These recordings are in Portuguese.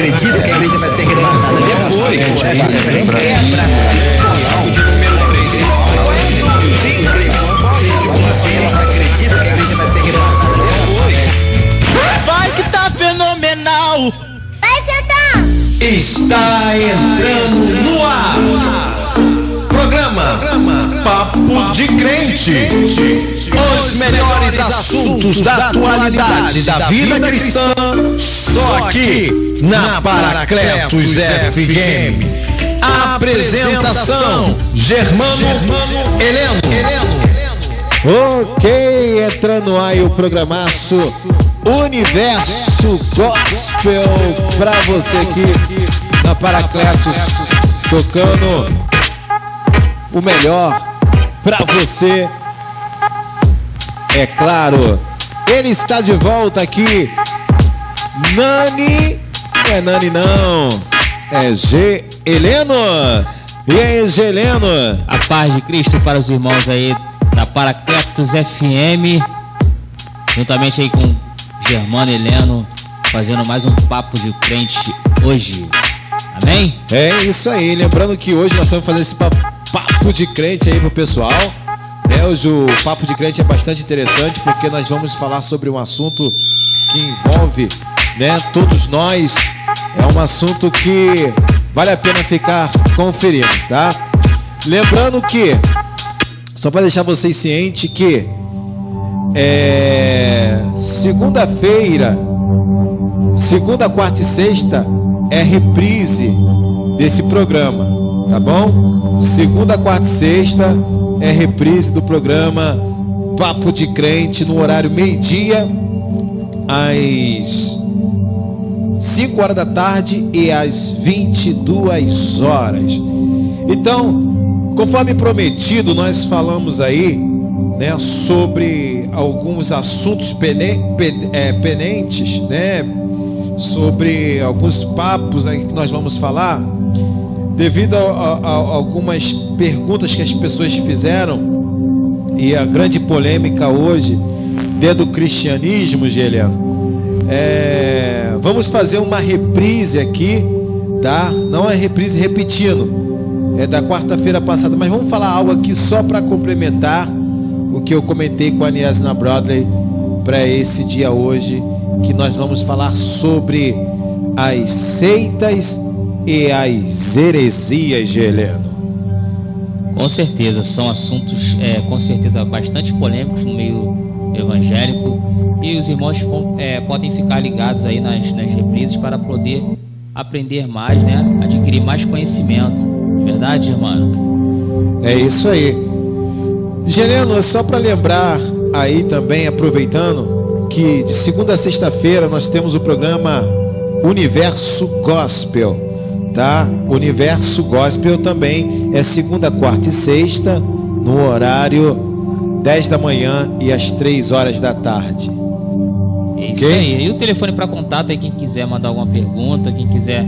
acredita que a igreja vai ser arrebatada depois? Quebra. De número 3. Acredita que a igreja vai ser arrebatada depois? Vai que tá fenomenal. Vai sentar. Está entrando no ar. Programa Papo de Crente. Os melhores assuntos da atualidade da vida cristã. Só aqui na Paracletos FM. Apresentação: Germano Heleno. Ok, entrando aí o programaço Universo Gospel pra você aqui na Paracletos, tocando o melhor pra você. É claro, ele está de volta aqui. Nani, não é Nani não, é G. Heleno. E aí, G. Heleno? A paz de Cristo para os irmãos aí da Paracletos FM, juntamente aí com Germano Heleno, fazendo mais um Papo de Crente hoje. Amém? É isso aí, lembrando que hoje nós estamos fazendo esse papo de crente aí pro pessoal. Hoje o Papo de Crente é bastante interessante, porque nós vamos falar sobre um assunto que envolve, todos nós. É um assunto que vale a pena ficar conferindo, tá? Lembrando que, só para deixar vocês cientes que segunda-feira, segunda, quarta e sexta é reprise desse programa, tá bom? Segunda, quarta e sexta é reprise do programa Papo de Crente no horário meio-dia, às 5 horas da tarde e às 22 horas. Então, conforme prometido, nós falamos aí, sobre alguns assuntos pendentes, sobre alguns papos aí que nós vamos falar, devido a algumas perguntas que as pessoas fizeram e a grande polêmica hoje dentro do cristianismo, Geliano. Vamos fazer uma reprise aqui, tá? Não é reprise repetindo, é da quarta-feira passada, mas vamos falar algo aqui só para complementar o que eu comentei com a Niasna Bradley para esse dia hoje, que nós vamos falar sobre as seitas e as heresias, Heleno. Com certeza, são assuntos com certeza bastante polêmicos no meio evangélico. E os irmãos podem ficar ligados aí nas reprises para poder aprender mais, adquirir mais conhecimento. Verdade, irmão? É isso aí. Gereno, só para lembrar aí também, aproveitando, que de segunda a sexta-feira nós temos o programa Universo Gospel, tá? Universo Gospel também é segunda, quarta e sexta, no horário 10 da manhã e às 3 horas da tarde. É isso aí. E o telefone para contato aí, quem quiser mandar alguma pergunta, quem quiser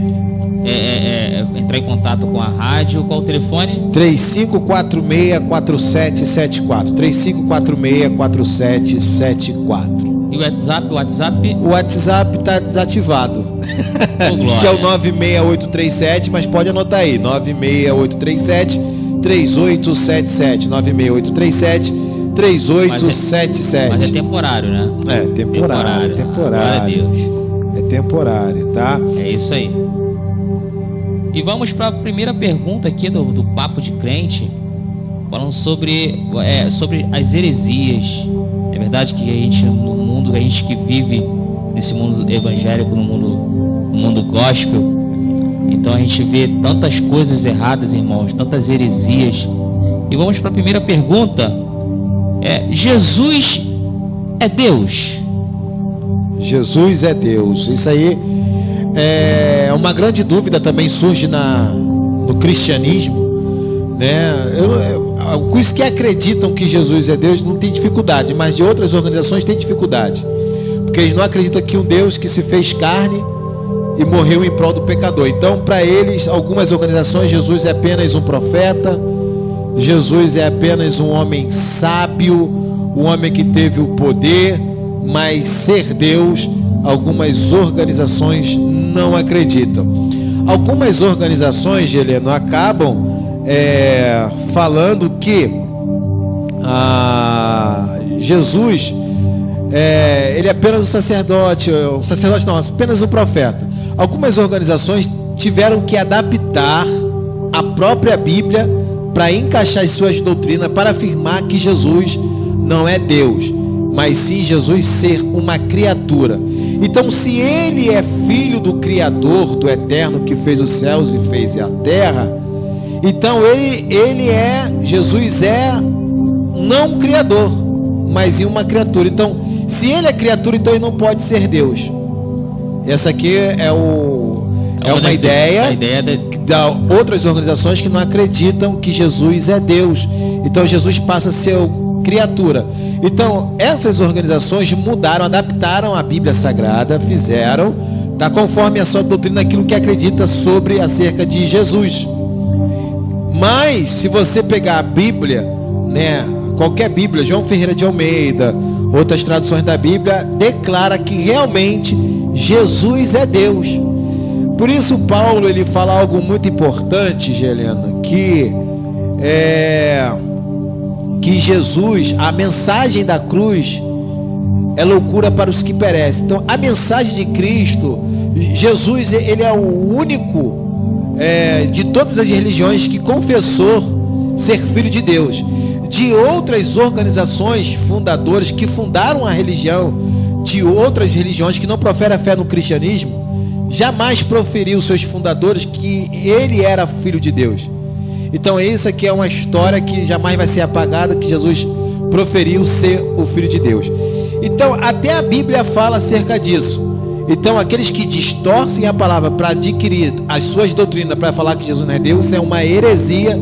entrar em contato com a rádio, qual o telefone? 3546-4774. 3546-4774. E o WhatsApp? O WhatsApp tá desativado. Que é o 96837, mas pode anotar aí, 96837-3877. 96837-3877. Mas é temporário, né? É temporário. Glória a Deus. É temporário, tá? É isso aí. E vamos para a primeira pergunta aqui do Papo de Crente, falando sobre as heresias. É verdade que a gente, no mundo, a gente que vive nesse mundo evangélico, no mundo gospel, então a gente vê tantas coisas erradas, irmãos, tantas heresias. E vamos para a primeira pergunta. Jesus é Deus? Jesus é Deus. Isso aí é uma grande dúvida, também surge no cristianismo, Os que acreditam que Jesus é Deus não tem dificuldade, mas de outras organizações tem dificuldade, porque eles não acreditam que um Deus que se fez carne e morreu em prol do pecador. Então, para eles, algumas organizações, Jesus é apenas um profeta, Jesus é apenas um homem sábio, um homem que teve o poder, mas ser Deus, algumas organizações não acreditam. Algumas organizações, Heleno, acabam falando que Jesus ele é apenas um sacerdote não, apenas um profeta. Algumas organizações tiveram que adaptar a própria Bíblia para encaixar as suas doutrinas, para afirmar que Jesus não é Deus, mas sim Jesus ser uma criatura. Então, se ele é filho do Criador, do Eterno, que fez os céus e fez a terra, então Jesus é não um criador, mas sim uma criatura. Então, se ele é criatura, então ele não pode ser Deus. Essa aqui é uma ideia da outras organizações que não acreditam que Jesus é Deus. Então Jesus passa a ser criatura. Então essas organizações mudaram, adaptaram a Bíblia Sagrada, fizeram, tá, conforme a sua doutrina, aquilo que acredita sobre acerca de Jesus. Mas se você pegar a Bíblia, né, qualquer Bíblia, João Ferreira de Almeida, outras traduções da Bíblia, declara que realmente Jesus é Deus. Por isso Paulo ele fala algo muito importante, Helena, que Jesus, a mensagem da cruz é loucura para os que perecem. Então a mensagem de Cristo, Jesus, ele é o único de todas as religiões que confessou ser filho de Deus. De outras organizações fundadoras que fundaram a religião, de outras religiões que não proferem a fé no cristianismo, jamais proferiu seus fundadores que ele era filho de Deus. Então isso aqui é uma história que jamais vai ser apagada, que Jesus proferiu ser o filho de Deus. Então até a Bíblia fala acerca disso. Então aqueles que distorcem a palavra para adquirir as suas doutrinas, para falar que Jesus não é Deus, isso é uma heresia.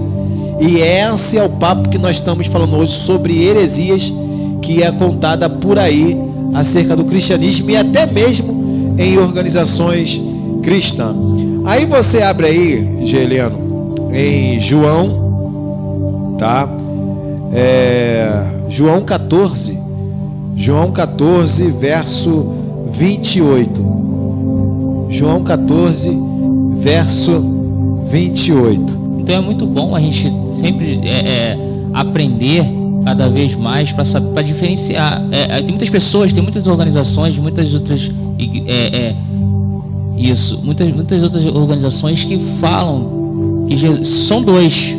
E esse é o papo que nós estamos falando hoje, sobre heresias que é contada por aí acerca do cristianismo e até mesmo em organizações cristãs. Aí você abre aí, Geliano, em João, tá? João 14, verso 28. João 14, verso 28. Então é muito bom a gente sempre aprender cada vez mais para diferenciar. Tem muitas pessoas, tem muitas organizações, muitas outras muitas outras organizações que falam que são dois.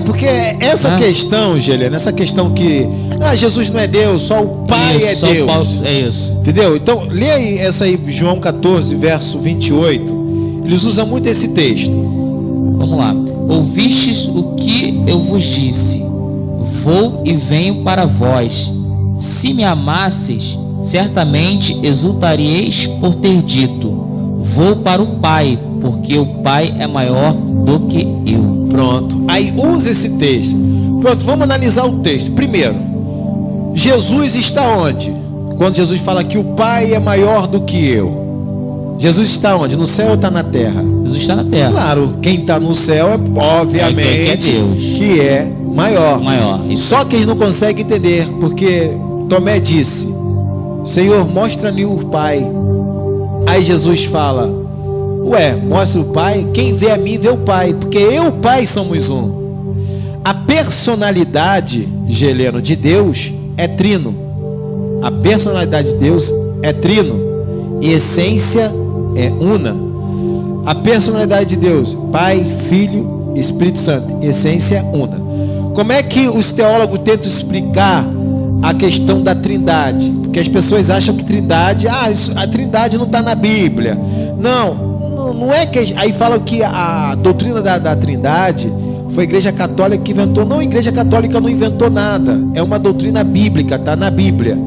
Porque essa questão, Geliano, essa questão que Jesus não é Deus, só o Pai é Deus. É isso. Entendeu? Então, lê aí essa aí, João 14, verso 28. Eles usam muito esse texto. Vamos lá. Ouvistes o que eu vos disse, vou e venho para vós. Se me amasseis, certamente exultareis por ter dito, vou para o Pai, porque o Pai é maior do que eu. Pronto, aí usa esse texto. Pronto, vamos analisar o texto. Primeiro, Jesus está onde? Quando Jesus fala que o Pai é maior do que eu, Jesus está onde? No céu ou está na terra? Jesus está na terra. Claro, quem está no céu é obviamente que é maior. Só que eles não conseguem entender, porque Tomé disse, Senhor, mostra-me o Pai. Aí Jesus fala, mostra o Pai? Quem vê a mim vê o Pai, porque eu e o Pai somos um. A personalidade, Geleno, de Deus é trino. A personalidade de Deus é trino. E essência é una. A personalidade de Deus, Pai, Filho, Espírito Santo, essência é una. Como é que os teólogos tentam explicar a questão da trindade? Porque as pessoas acham que trindade, a trindade não está na Bíblia. Não é que... Aí falam que a doutrina da trindade foi a Igreja Católica que inventou. Não, a Igreja Católica não inventou nada. É uma doutrina bíblica, está na Bíblia.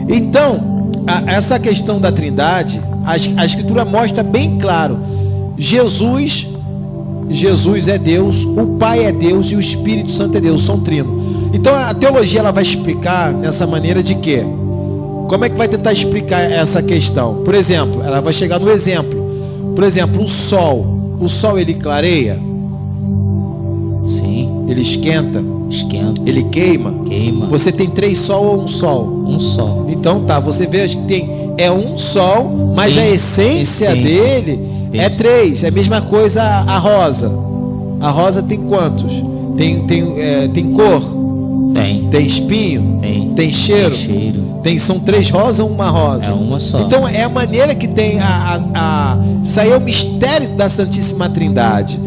Então, essa questão da trindade, a Escritura mostra bem claro. Jesus é Deus, o Pai é Deus e o Espírito Santo é Deus, são trino. Então a teologia ela vai explicar nessa maneira de quê? Como é que vai tentar explicar essa questão? Por exemplo, ela vai chegar no exemplo. Por exemplo, o sol ele clareia? Sim. Ele esquenta? Esquenta. Ele queima? Queima. Você tem 3 sol ou um sol? Um sol. Então tá, você vê que é um sol, mas a essência dele é 3. É a mesma coisa a rosa. A rosa tem quantos? Tem cor? Tem espinho? Tem cheiro? São 3 rosas ou uma rosa? É uma só. Então é a maneira que tem isso aí é o mistério da Santíssima Trindade.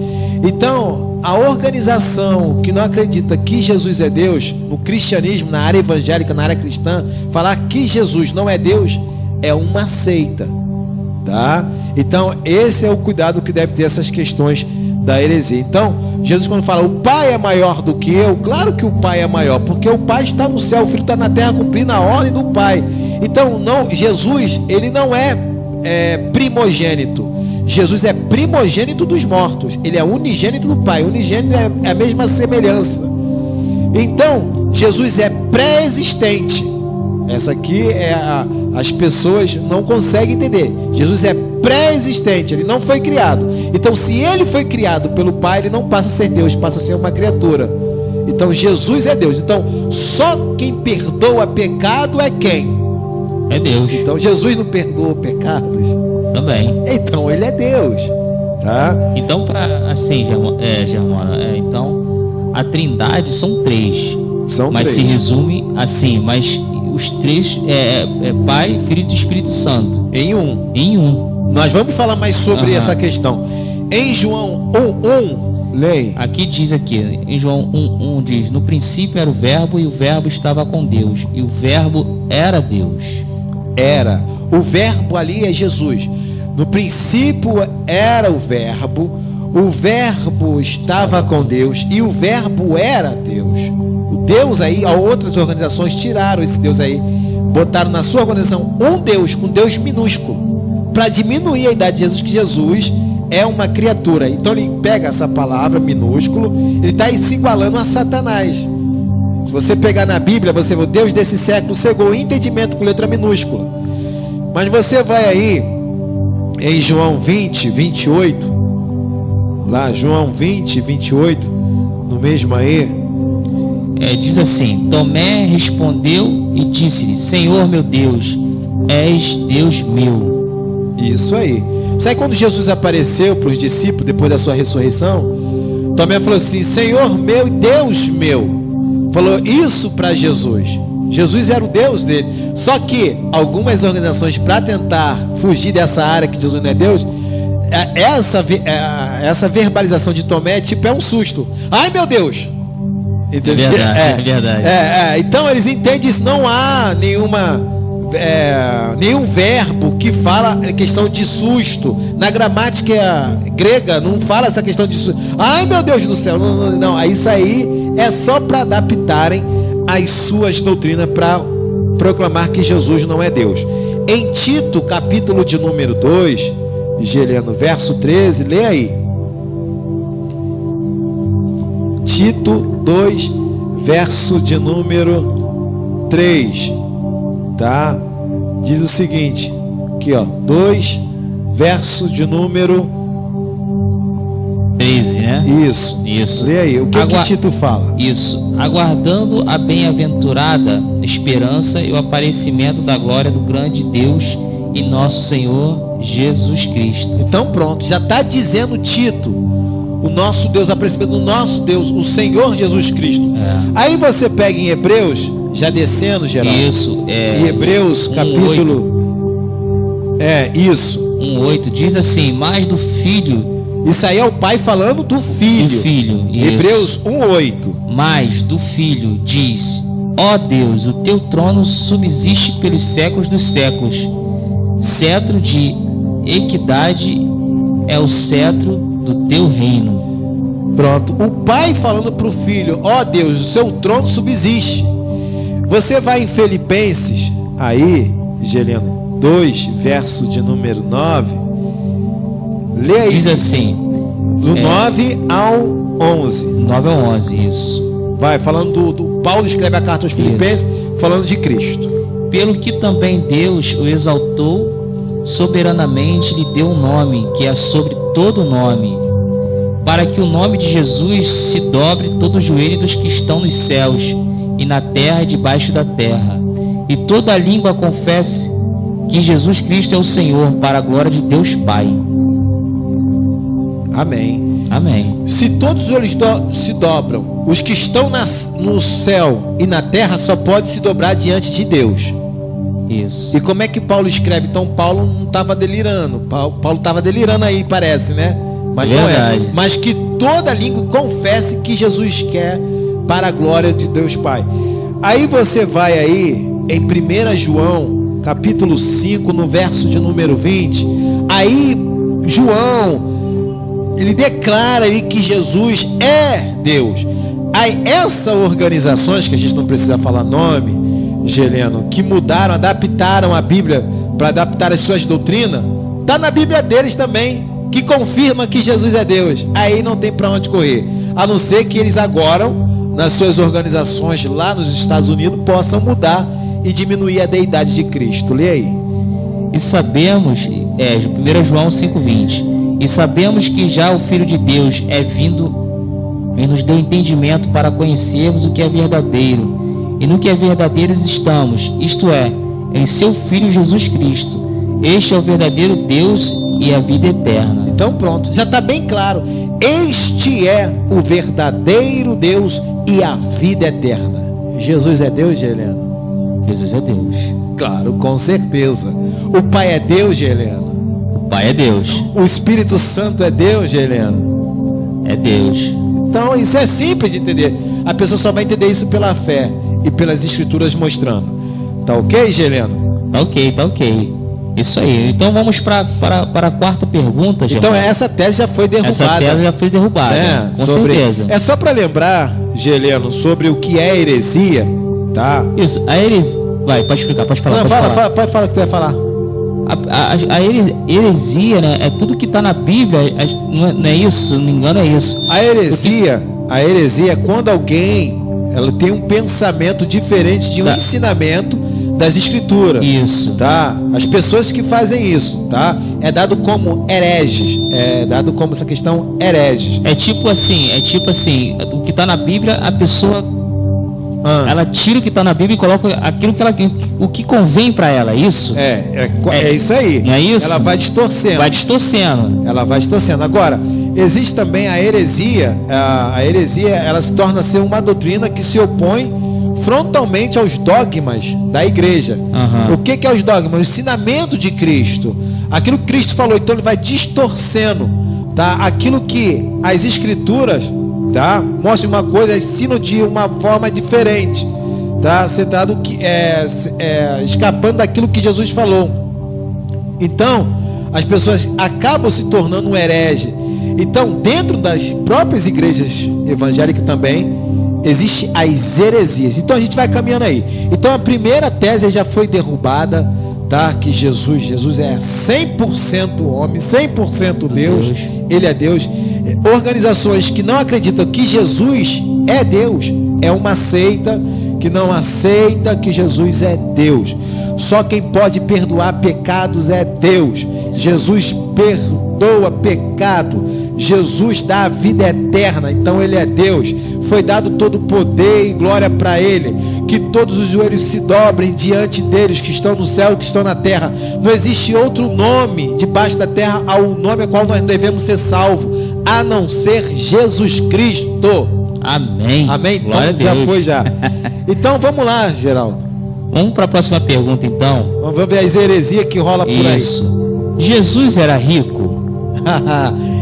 Então, a organização que não acredita que Jesus é Deus, no cristianismo, na área evangélica, na área cristã, falar que Jesus não é Deus é uma seita, tá? Então, esse é o cuidado que deve ter essas questões da heresia. Então, Jesus, quando fala o Pai é maior do que eu, claro que o Pai é maior, porque o Pai está no céu, o Filho está na terra cumprindo a ordem do Pai. Então, Jesus, ele não é primogênito. Jesus é primogênito dos mortos. Ele é unigênito do Pai. Unigênito é a mesma semelhança. Então, Jesus é pré-existente. Essa aqui as pessoas não conseguem entender. Jesus é pré-existente, ele não foi criado. Então, se ele foi criado pelo Pai, ele não passa a ser Deus, passa a ser uma criatura. Então, Jesus é Deus. Então, só quem perdoa pecado é quem? É Deus. Então, Jesus não perdoa pecados? Também. Então, ele é Deus, tá? Então, Germano, então a Trindade são 3. Mas 3. Se resume assim, mas os 3 é Pai, Filho e Espírito Santo. Em um. Nós vamos falar mais sobre essa questão. Em João 1:1, leia. Aqui diz em João 1:1 diz: no princípio era o Verbo, e o Verbo estava com Deus, e o Verbo era Deus. O Verbo ali é Jesus. No princípio era o Verbo estava com Deus, e o Verbo era Deus. O Deus aí, outras organizações tiraram esse Deus aí, botaram na sua organização um Deus, com Deus minúsculo, para diminuir a idade de Jesus, que Jesus é uma criatura. Então ele pega essa palavra minúsculo, ele está se igualando a Satanás. Se você pegar na Bíblia, você vê o Deus desse século cegou o entendimento com letra minúscula. Mas você vai aí em João 20:28, lá João 20:28, no mesmo aí, diz assim: Tomé respondeu e disse-lhe: Senhor meu Deus, és Deus meu. Isso aí. Sabe quando Jesus apareceu para os discípulos depois da sua ressurreição? Tomé falou assim: Senhor meu e Deus meu. Falou isso para Jesus. Jesus era o Deus dele. Só que algumas organizações, para tentar fugir dessa área que Jesus não é Deus, essa verbalização de Tomé é um susto. Ai meu Deus! Entendeu? É verdade. Então eles entendem isso. Não há nenhum verbo que fala a questão de susto. Na gramática grega não fala essa questão de susto. Ai meu Deus do céu! Não. Isso aí é só para adaptarem as suas doutrinas, para proclamar que Jesus não é Deus. Em Tito, capítulo de número 2, Geliano, verso 13, lê aí. Tito 2, verso de número 3, tá? Diz o seguinte, aqui ó, 2, verso de número 13, né? Isso. Lê aí, o que Tito fala? Isso. Aguardando a bem-aventurada esperança e o aparecimento da glória do grande Deus e nosso Senhor Jesus Cristo. Então pronto, já está dizendo Tito, o nosso Deus, o aparecimento do nosso Deus, o Senhor Jesus Cristo. Aí você pega em Hebreus, já descendo, Geraldo. Isso. Em Hebreus, capítulo 1:8 diz assim: mais do Filho. Isso aí é o Pai falando do Filho. Hebreus 1:8. Mas do Filho diz: ó Deus, o teu trono subsiste pelos séculos dos séculos. Cetro de equidade é o cetro do teu reino. Pronto. O Pai falando para o Filho: ó Deus, o seu trono subsiste. Você vai em Filipenses, aí, Geliano, 2, verso de número 9. Lê aí. Diz assim, do 9 ao 11. 9 ao 11, isso. Vai, falando do Paulo escreve a carta aos Filipenses, falando de Cristo. Pelo que também Deus o exaltou soberanamente, lhe deu um nome que é sobre todo nome, para que o nome de Jesus se dobre todo o joelho dos que estão nos céus e na terra e debaixo da terra, e toda língua confesse que Jesus Cristo é o Senhor, para a glória de Deus Pai. Amém. Amém. Se todos os olhos se dobram, os que estão no céu e na terra só podem se dobrar diante de Deus. Isso. E como é que Paulo escreve? Então Paulo não estava delirando. Paulo estava delirando aí, parece, né? Mas não é. Mas que toda língua confesse que Jesus quer, para a glória de Deus Pai. Aí você vai aí em 1 João, capítulo 5, no verso de número 20. Aí João, ele declara aí que Jesus é Deus. Aí essas organizações, que a gente não precisa falar nome, Geleno, que mudaram, adaptaram a Bíblia para adaptar as suas doutrinas, está na Bíblia deles também, que confirma que Jesus é Deus. Aí não tem para onde correr, a não ser que eles agora, nas suas organizações lá nos Estados Unidos, possam mudar e diminuir a deidade de Cristo. Lê aí. E sabemos, 1 João 5,20, e sabemos que já o Filho de Deus é vindo e nos deu entendimento para conhecermos o que é verdadeiro, e no que é verdadeiro estamos, isto é, em seu Filho Jesus Cristo. Este é o verdadeiro Deus e a vida eterna. Então pronto, já está bem claro. Este é o verdadeiro Deus e a vida eterna. Jesus é Deus, Helena? Jesus é Deus. Claro, com certeza. O Pai é Deus, Helena? O Pai é Deus. O Espírito Santo é Deus, Helena? É Deus. Então isso é simples de entender. A pessoa só vai entender isso pela fé e pelas escrituras mostrando. Tá ok, Helena? Tá ok. Isso aí. Então vamos para a quarta pergunta, Germano. Então essa tese já foi derrubada. Essa tese já foi derrubada, com certeza. É só para lembrar, Geleno, sobre o que é heresia, tá? Isso, a heresia... Vai, pode explicar, pode falar. Não, pode falar o que tu vai falar. A heresia, né, é tudo que está na Bíblia, não é isso? Se não me engano, é isso. A heresia é quando alguém ela tem um pensamento diferente de um ensinamento das escrituras. Isso. Tá? As pessoas que fazem isso, tá? É dado como hereges. É dado como essa questão hereges. É tipo assim, o que está na Bíblia, a pessoa ela tira o que está na Bíblia e coloca aquilo que o que convém para ela, isso? É isso aí. Não é isso? Ela vai distorcendo. Ela vai distorcendo. Agora, existe também a heresia. A heresia, ela se torna ser uma doutrina que se opõe frontalmente aos dogmas da igreja. O que é os dogmas? O ensinamento de Cristo. Aquilo que Cristo falou, então ele vai distorcendo, tá? Aquilo que as escrituras, tá? Mostra uma coisa, ensina de uma forma diferente, tá? Sentado que escapando daquilo que Jesus falou. Então, as pessoas acabam se tornando um herege. Então, dentro das próprias igrejas evangélicas também existem as heresias. Então a gente vai caminhando aí. Então a primeira tese já foi derrubada, tá? Que Jesus é 100% homem, 100% Deus. Ele é Deus. Organizações que não acreditam que Jesus é Deus é uma seita que não aceita que Jesus é Deus. Só quem pode perdoar pecados é Deus. Jesus perdoa pecado. Jesus dá a vida eterna. Então ele é Deus. Foi dado todo o poder e glória para ele. Que todos os joelhos se dobrem diante deles, que estão no céu e que estão na terra. Não existe outro nome debaixo da terra ao nome ao qual nós devemos ser salvos, a não ser Jesus Cristo. Amém. Amém? Glória Então, já foi já. Então vamos lá, Geraldo. Vamos para a próxima pergunta então. Vamos ver as heresias que rola por aí. Isso. Jesus era rico?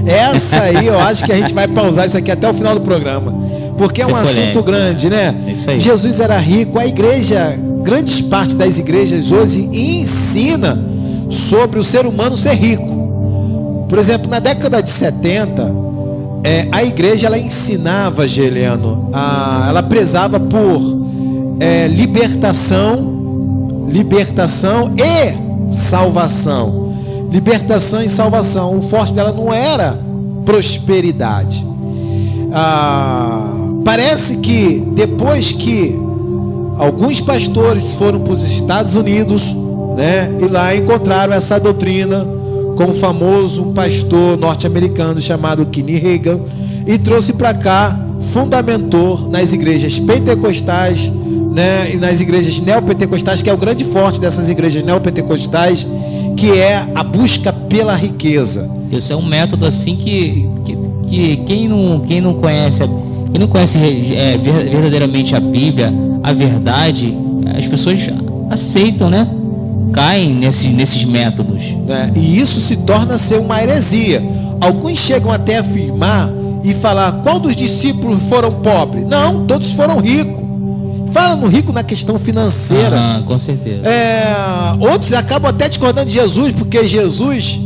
Essa aí eu acho que a gente vai pausar isso aqui até o final do programa, porque é um assunto grande, né? Isso aí. Jesus era rico. A igreja, grandes partes das igrejas hoje ensina sobre o ser humano ser rico. Por exemplo, na década de 70, a igreja ela ensinava, Geleno, ela prezava por libertação e salvação. Libertação e salvação. O forte dela não era prosperidade. Parece que depois que alguns pastores foram para os Estados Unidos, né, e lá encontraram essa doutrina com o famoso pastor norte-americano chamado Kenny Hagin, e trouxe para cá, fundamentou nas igrejas pentecostais, né, e nas igrejas neopentecostais, que é o grande forte dessas igrejas neopentecostais, que é a busca pela riqueza. Isso é um método assim que quem não conhece verdadeiramente a Bíblia, a verdade, as pessoas aceitam, né? Caem nesses métodos, né? E isso se torna ser uma heresia. Alguns chegam até a afirmar e falar: qual dos discípulos foram pobres? Não, todos foram ricos. Fala no rico na questão financeira. Com certeza. Outros acabam até discordando de Jesus, porque Jesus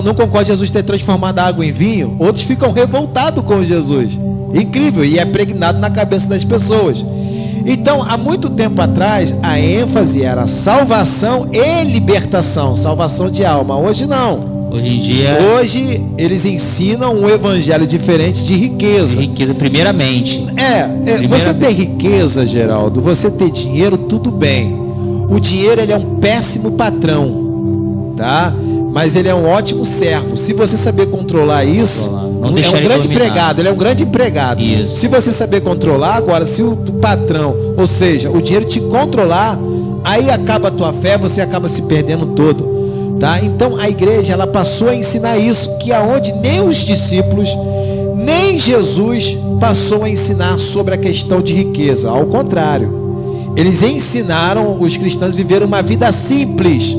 não concorda Jesus ter transformado a água em vinho. Outros ficam revoltados com Jesus. Incrível, e é pregnado na cabeça das pessoas. Então, há muito tempo atrás, a ênfase era salvação e libertação, salvação de alma. Hoje não. Hoje em dia... Hoje eles ensinam um evangelho diferente de riqueza. Riqueza, primeiramente. Você ter riqueza, Geraldo, você ter dinheiro, tudo bem. O dinheiro, ele é um péssimo patrão, tá? Mas ele é um ótimo servo. Se você saber controlar isso, não é um grande empregado. Ele é um grande empregado. Isso. Se você saber controlar, agora, se o patrão, ou seja, o dinheiro te controlar, aí acaba a tua fé, você acaba se perdendo todo. Tá? Então a igreja, ela passou a ensinar isso, que aonde nem os discípulos, nem Jesus passou a ensinar sobre a questão de riqueza. Ao contrário, eles ensinaram os cristãos a viver uma vida simples,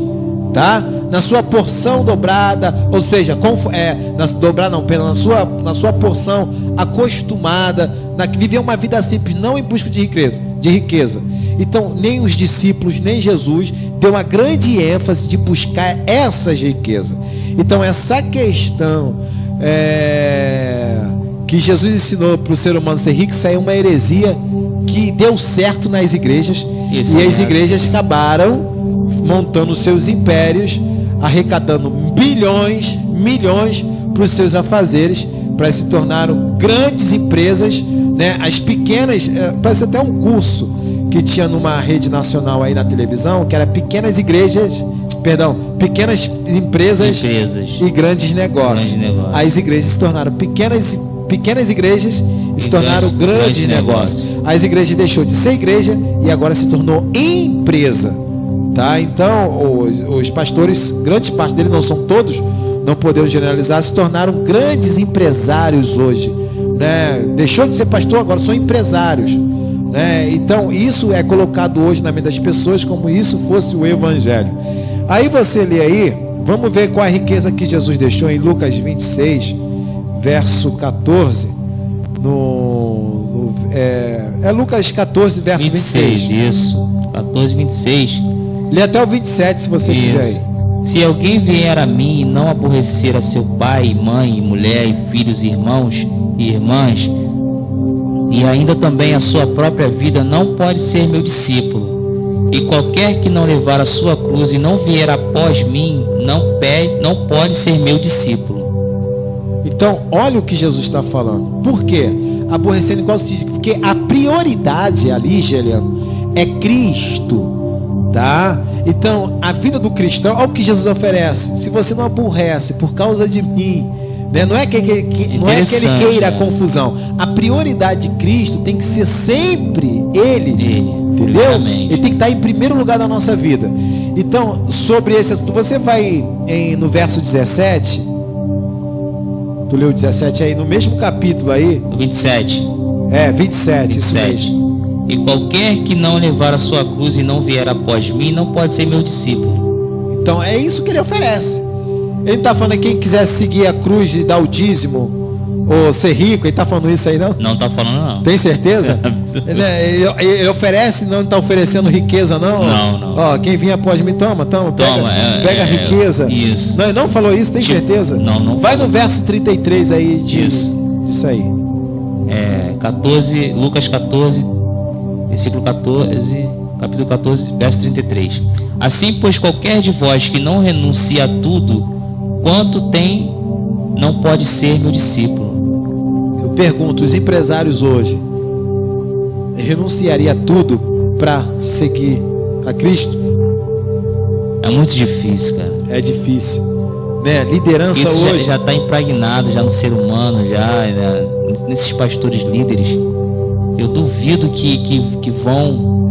tá? Na sua porção dobrada, ou seja, na sua porção acostumada, viver uma vida simples, não em busca de riqueza. Então, nem os discípulos, nem Jesus deu uma grande ênfase de buscar essas riquezas. Então, essa questão que Jesus ensinou para o ser humano ser rico, isso aí é uma heresia que deu certo nas igrejas. Isso, e as igrejas acabaram montando seus impérios, arrecadando bilhões, milhões para os seus afazeres, para se tornaram grandes empresas, né? As pequenas, parece até um curso que tinha numa rede nacional aí na televisão, que era pequenas empresas e grandes negócios. As igrejas se tornaram pequenas igrejas e se tornaram grandes negócios. As igrejas deixou de ser igreja e agora se tornou empresa, tá? Então os pastores, grande parte deles, não são todos, não podemos generalizar, se tornaram grandes empresários hoje, né? Deixou de ser pastor, agora são empresários, né? Então isso é colocado hoje na mente das pessoas como isso fosse o evangelho. Aí você lê aí, vamos ver qual a riqueza que Jesus deixou em Lucas 26, verso 14. Lucas 14, verso 26. Isso, 14, 26. Lê até o 27, se você quiser aí. Se alguém vier a mim e não aborrecer a seu pai, mãe, mulher, filhos, irmãos e irmãs, e ainda também a sua própria vida, não pode ser meu discípulo. E qualquer que não levar a sua cruz e não vier após mim, não pode ser meu discípulo. Então, olha o que Jesus está falando. Por quê? Aborrecendo em qual sentido? Porque a prioridade ali, Geliano, é Cristo, tá? Então, a vida do cristão, olha o que Jesus oferece. Se você não aborrece por causa de mim, né? Não é que ele queira a confusão. A prioridade de Cristo tem que ser sempre Ele, entendeu? Ele tem que estar em primeiro lugar na nossa vida. Então, sobre esse assunto, você vai no verso 17. Tu leu 17 aí, no mesmo capítulo aí. 27. 27, isso mesmo. E qualquer que não levar a sua cruz e não vier após mim, não pode ser meu discípulo. Então, é isso que ele oferece. Ele não está falando que quem quiser seguir a cruz e dar o dízimo, ou ser rico, ele está falando isso aí, não? Não está falando, não. Tem certeza? ele oferece, não está oferecendo riqueza, não? Não. Ó, quem vinha após mim, toma, pega a riqueza. Isso. Não, ele não falou isso, tem certeza? Não. Vai no verso 33 aí disso aí. 14, Lucas 14, versículo 14, capítulo 14, verso 33. Assim, pois, qualquer de vós que não renuncia a tudo quanto tem, não pode ser meu discípulo. Eu pergunto, os empresários hoje renunciaria a tudo para seguir a Cristo? É muito difícil, cara. É difícil, né? Liderança isso hoje já está impregnado já no ser humano, nesses pastores líderes. Eu duvido que vão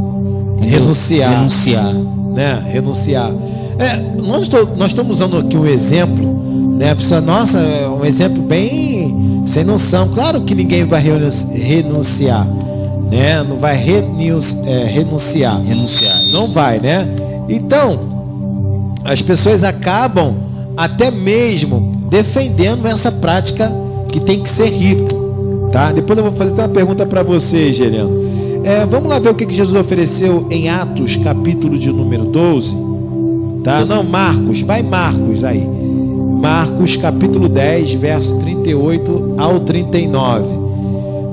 renunciar. Renunciar. Renunciar. Nós estamos usando aqui um exemplo, né? A pessoa, nossa, é um exemplo bem sem noção. Claro que ninguém vai renunciar, né? Não vai renunciar. Não vai, né? Então, as pessoas acabam até mesmo defendendo essa prática que tem que ser rico, tá? Depois eu vou fazer uma pergunta para você, Geliano. Vamos lá ver o que Jesus ofereceu em Atos, capítulo de número 12, tá? Não, Marcos, vai Marcos aí. Marcos, capítulo 10, verso 38 ao 39,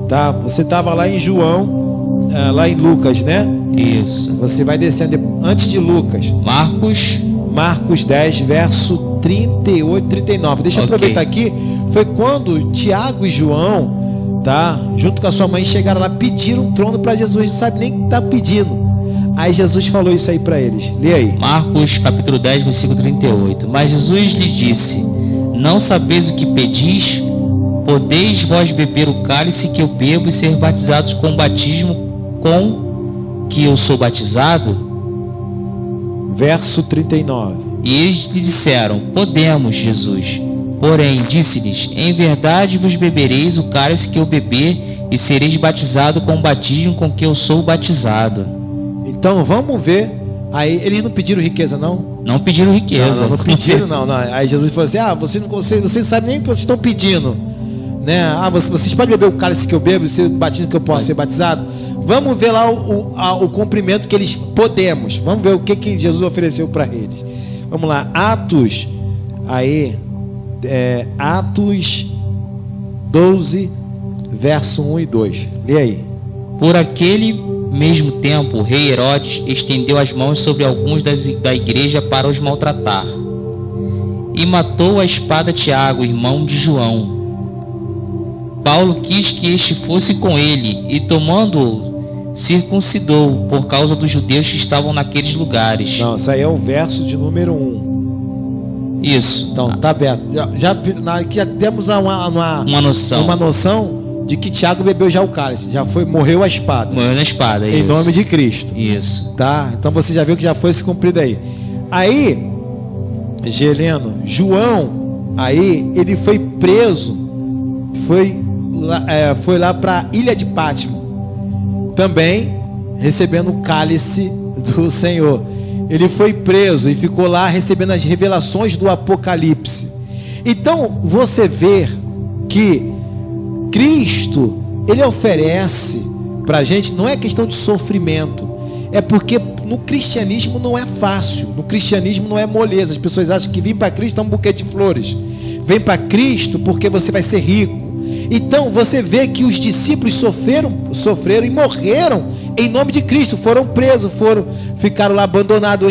tá? Você estava lá em João, lá em Lucas, né? Isso. Você vai descendo antes de Lucas. Marcos 10, verso 38, 39. Deixa eu aproveitar aqui. Foi quando Tiago e João, tá, junto com a sua mãe, chegaram lá, pediram um trono para Jesus. Não sabe nem o que está pedindo. Aí Jesus falou isso aí para eles. Lê aí. Marcos capítulo 10, versículo 38. Mas Jesus lhe disse: não sabeis o que pedis? Podeis vós beber o cálice que eu bebo e ser batizados com o batismo com que eu sou batizado? Verso 39. E eles lhe disseram: podemos, Jesus. Porém, disse-lhes: em verdade vos bebereis o cálice que eu beber e sereis batizado com o batismo com que eu sou batizado. Então vamos ver. Aí eles não pediram riqueza, não? Não pediram riqueza. Não pediram, não. Aí Jesus falou assim: vocês não sabem nem o que vocês estão pedindo, né? Vocês podem beber o cálice que eu bebo e ser batismo que eu posso ser batizado? Vamos ver lá o cumprimento que eles podemos. Vamos ver o que Jesus ofereceu para eles. Vamos lá, Atos 12, verso 1 e 2. Lê aí. Por aquele mesmo tempo, o rei Herodes estendeu as mãos sobre alguns da igreja para os maltratar, e matou a espada Tiago, irmão de João. Paulo quis que este fosse com ele, e tomando-o, circuncidou, por causa dos judeus que estavam naqueles lugares. Não, isso aí é o verso de número 1. Isso. Então, tá aberto. Já temos uma noção de que Tiago bebeu já o cálice. Morreu a espada. Morreu na espada, em nome de Cristo. Isso. Tá? Então você já viu que já foi se cumprido aí. Aí, João, aí, ele foi preso. Foi lá para a ilha de Patmos, também recebendo o cálice do Senhor. Ele foi preso e ficou lá recebendo as revelações do Apocalipse. Então você vê que Cristo, ele oferece para a gente, não é questão de sofrimento, é porque no cristianismo não é fácil, no cristianismo não é moleza. As pessoas acham que vir para Cristo é um buquê de flores. Vem para Cristo porque você vai ser rico. Então você vê que os discípulos sofreram e morreram em nome de Cristo. Foram presos, ficaram lá abandonados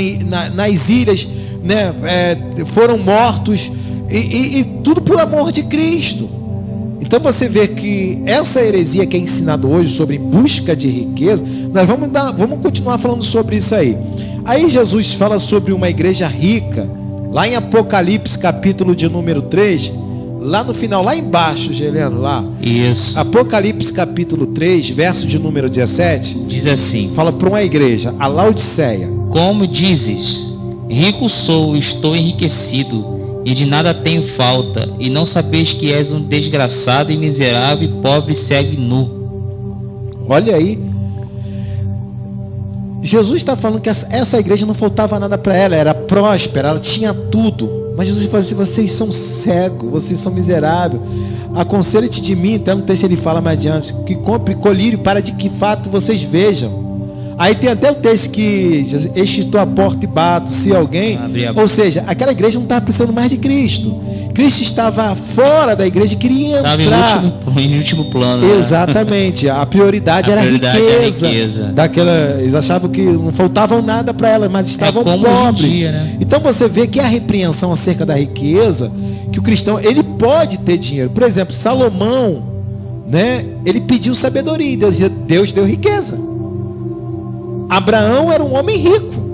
nas ilhas, né? Foram mortos e tudo por amor de Cristo. Então você vê que essa heresia que é ensinada hoje sobre busca de riqueza, nós vamos continuar falando sobre isso aí. Aí Jesus fala sobre uma igreja rica, lá em Apocalipse capítulo de número 3, lá no final, lá embaixo, Geliano, lá. Isso. Apocalipse capítulo 3, verso de número 17. Diz assim: fala para uma igreja, a Laodiceia. Como dizes, rico sou, estou enriquecido, e de nada tenho falta, e não sabeis que és um desgraçado e miserável, e pobre segue nu. Olha aí. Jesus está falando que essa igreja não faltava nada para ela, era próspera, ela tinha tudo. Mas Jesus fala assim: vocês são cegos, vocês são miseráveis. Aconselhe-te de mim. Então no texto ele fala mais adiante: que compre colírio para de que fato vocês vejam. Aí tem até o texto que este estou à porta e bato, se alguém... Ou seja, aquela igreja não estava precisando mais de Cristo. Cristo estava fora da igreja e queria entrar. Estava em último plano. Exatamente. Né? A prioridade era a riqueza. Eles achavam que não faltava nada para ela, mas estavam pobres. Dia, né? Então você vê que a repreensão acerca da riqueza, que o cristão, ele pode ter dinheiro. Por exemplo, Salomão, né? Ele pediu sabedoria e Deus deu riqueza. Abraão era um homem rico.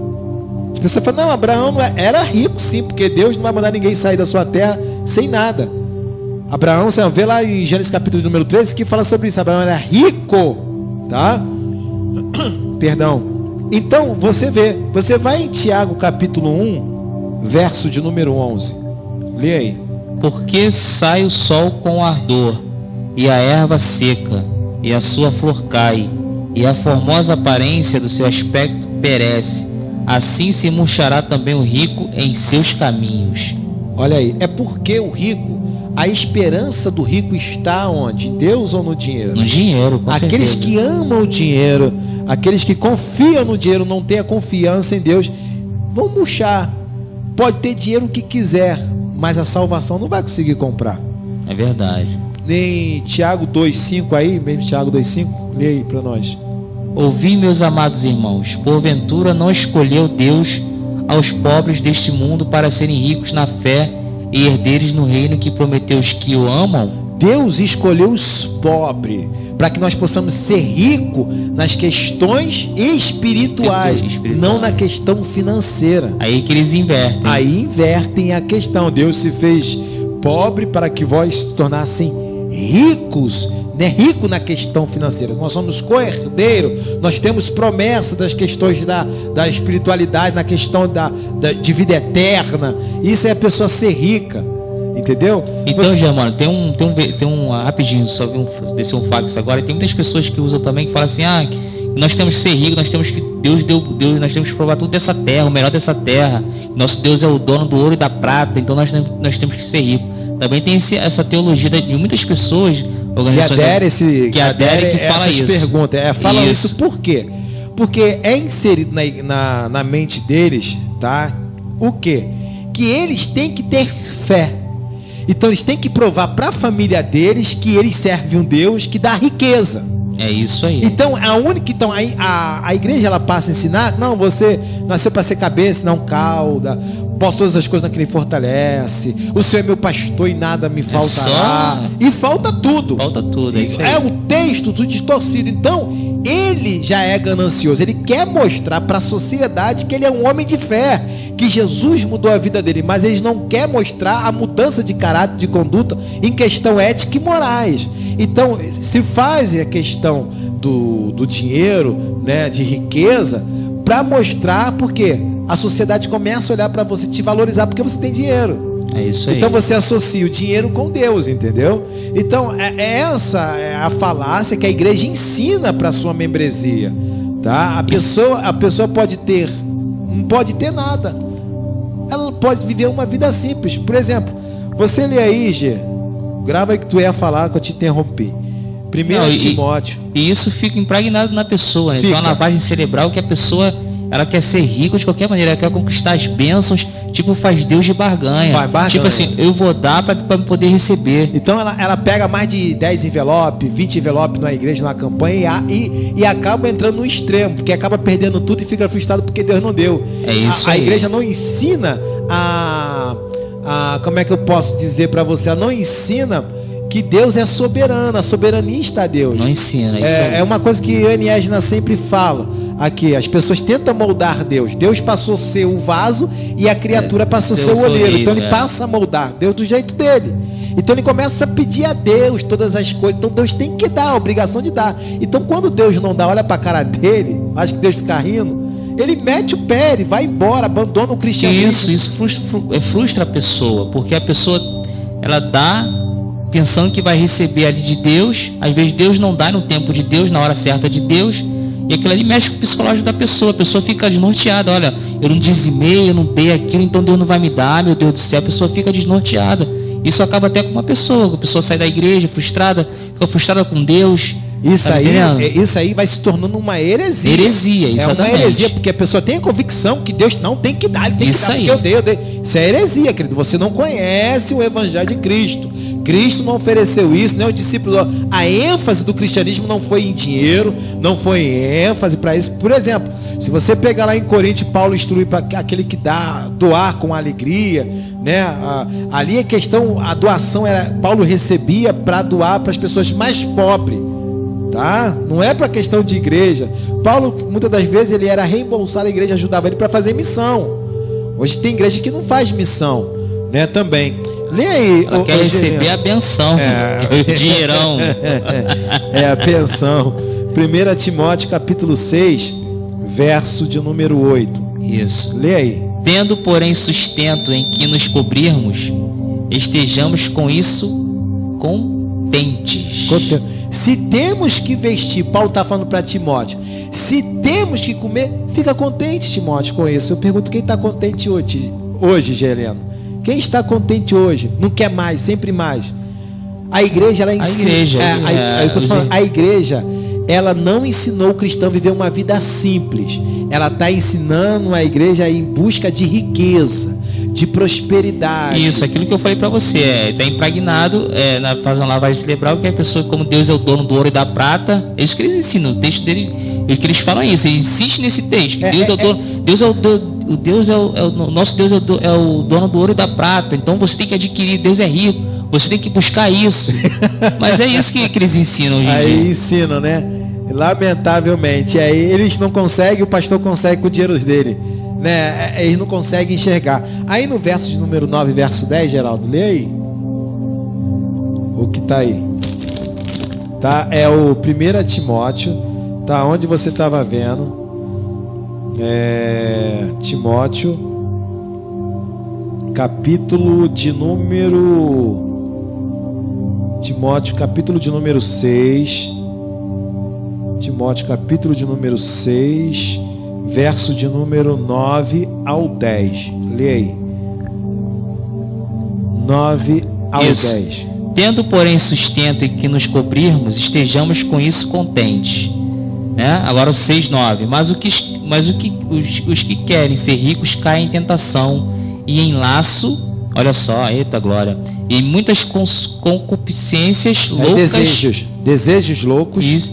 As pessoas falam: não, Abraão era rico sim, porque Deus não vai mandar ninguém sair da sua terra sem nada. Abraão, você vê lá em Gênesis capítulo número 13 que fala sobre isso. Abraão era rico, tá? Perdão. Então, você vai em Tiago capítulo 1, verso de número 11. Lê aí. Porque sai o sol com ardor, e a erva seca, e a sua flor cai, e a formosa aparência do seu aspecto perece. Assim se murchará também o rico em seus caminhos. Olha aí, é porque o rico, a esperança do rico está onde? Em Deus ou no dinheiro? No dinheiro, com Aqueles certeza. que amam o dinheiro, aqueles que confiam no dinheiro, não têm a confiança em Deus, vão murchar. Pode ter dinheiro o que quiser, mas a salvação não vai conseguir comprar. É verdade. Em Tiago 2,5 aí, mesmo Tiago 2,5, lê aí para nós. Ouvi, meus amados irmãos, porventura não escolheu Deus aos pobres deste mundo para serem ricos na fé e herdeiros no reino que prometeu os que o amam? Deus escolheu os pobres para que nós possamos ser ricos nas questões espirituais, não na questão financeira. Aí que eles invertem. Aí invertem a questão. Deus se fez pobre para que vós se tornassem ricos, né? Rico na questão financeira. Nós somos co-herdeiros, nós temos promessa das questões da espiritualidade, na questão de vida eterna. Isso é a pessoa ser rica, entendeu? Então, Germano, tem um rapidinho, só desceu um fax agora, e tem muitas pessoas que usam também, que falam assim, nós temos que ser ricos, nós temos que Deus, nós temos que provar tudo dessa terra, o melhor dessa terra. Nosso Deus é o dono do ouro e da prata, então nós temos que ser ricos. Também tem essa teologia de muitas pessoas, organizações que adere fala essas isso. perguntas. Fala isso por quê? Porque é inserido na mente deles, tá? O quê? Que eles têm que ter fé. Então eles têm que provar para a família deles que eles servem um Deus que dá riqueza. É isso aí. Então a igreja ela passa a ensinar, não, você nasceu para ser cabeça, não cauda. Posso todas as coisas naquele fortalece. O Senhor é meu pastor e nada me faltará. E falta tudo. Falta tudo. É o texto tudo distorcido. Então ele já é ganancioso. Ele quer mostrar para a sociedade que ele é um homem de fé, que Jesus mudou a vida dele, mas eles não querem mostrar a mudança de caráter, de conduta em questão ética e morais. Então se faz a questão do dinheiro, né, de riqueza, para mostrar, porque a sociedade começa a olhar para você, te valorizar porque você tem dinheiro. É isso aí. Então você associa o dinheiro com Deus, entendeu? Então essa é a falácia que a igreja ensina para sua membresia, tá? A pessoa não pode ter nada. Ela pode viver uma vida simples. Por exemplo, você lê aí, Gê, grava aí que tu ia falar, que eu te interrompi. 1 Timóteo. E isso fica impregnado na pessoa, né? Isso é uma lavagem cerebral que a pessoa, ela quer ser rica de qualquer maneira, ela quer conquistar as bênçãos, tipo, faz Deus de barganha. Tipo assim, eu vou dar para poder receber. Então ela pega mais de 10 envelopes, 20 envelopes na igreja, na campanha, e acaba entrando no extremo, porque acaba perdendo tudo e fica frustrado porque Deus não deu. É isso a aí. igreja não ensina como é que eu posso dizer para você? Ela não ensina que Deus é soberano, a soberania está a Deus. Não ensina isso. É uma coisa que Anne Esna sempre fala aqui. As pessoas tentam moldar Deus. Deus passou a ser o vaso e a criatura passou a ser o olheiro. Então ele passa a moldar Deus do jeito dele. Então ele começa a pedir a Deus todas as coisas. Então Deus tem que dar, a obrigação de dar. Então quando Deus não dá, olha para a cara dele, acha que Deus fica rindo, ele mete o pé, ele vai embora, abandona o cristianismo. Isso frustra a pessoa, porque a pessoa, ela dá pensando que vai receber ali de Deus. Às vezes Deus não dá no tempo de Deus, na hora certa de Deus, e aquilo ali mexe com o psicológico da pessoa. A pessoa fica desnorteada. Olha, eu não dizimei, eu não dei aquilo, então Deus não vai me dar, meu Deus do céu. A pessoa fica desnorteada. Isso acaba até com uma pessoa. A pessoa sai da igreja frustrada, fica frustrada com Deus. Isso aí vai se tornando uma heresia. Exatamente. É uma heresia, porque a pessoa tem a convicção que Deus não tem que dar, ele tem isso que dar, aí. porque eu dei. Isso é heresia, querido. Você não conhece o evangelho de Cristo. Cristo não ofereceu isso, nem o discípulo. A ênfase do cristianismo não foi em dinheiro, não foi em ênfase para isso. Por exemplo, se você pegar lá em Coríntios, Paulo instrui para aquele que doar com alegria, né? Ali a questão, a doação era, Paulo recebia para doar para as pessoas mais pobres. Tá? Não é para questão de igreja. Paulo, muitas das vezes, ele era reembolsado, a igreja ajudava ele para fazer missão. Hoje tem igreja que não faz missão, né? Também. Lê aí. Ela quer receber a benção, o dinheirão. A benção. 1 Timóteo capítulo 6, verso de número 8. Isso. Lê aí. Tendo, porém, sustento em que nos cobrirmos, estejamos com isso contentes. Se temos que vestir, Paulo está falando para Timóteo, se temos que comer, fica contente, Timóteo, com isso. Eu pergunto, quem está contente hoje, Geleno? Quem está contente hoje? Não quer mais, sempre mais. A igreja, ela ensina. A igreja, ela não ensinou o cristão a viver uma vida simples. Ela está ensinando a igreja a ir em busca de riqueza, de prosperidade. Isso, aquilo que eu falei para você, está impregnado na fase uma lavagem cerebral, que a pessoa, como Deus é o dono do ouro e da prata, é isso que eles ensinam. O texto deles, que eles falam isso, eles insistem nesse texto. Que Deus é o dono, nosso Deus é o dono do ouro e da prata. Então você tem que adquirir, Deus é rico, você tem que buscar isso. Mas é isso que eles ensinam hoje em dia. Aí ensinam, né? Lamentavelmente. Aí eles não conseguem, o pastor consegue com o dinheiro dele, né? Eles não conseguem enxergar. Aí no verso de número 9, verso 10, Geraldo, lê aí. O que tá aí? Tá? É o 1 Timóteo, tá? Onde você estava vendo? Timóteo, capítulo de número 6. Timóteo, capítulo de número 6, verso de número 9 ao 10. Lê aí. 9 ao Isso. 10. Tendo, porém, sustento em que nos cobrirmos, estejamos com isso contentes. Né? Agora o 6:9. Mas os que querem ser ricos caem em tentação e em laço, olha só, eita glória, e muitas concupiscências loucas, desejos loucos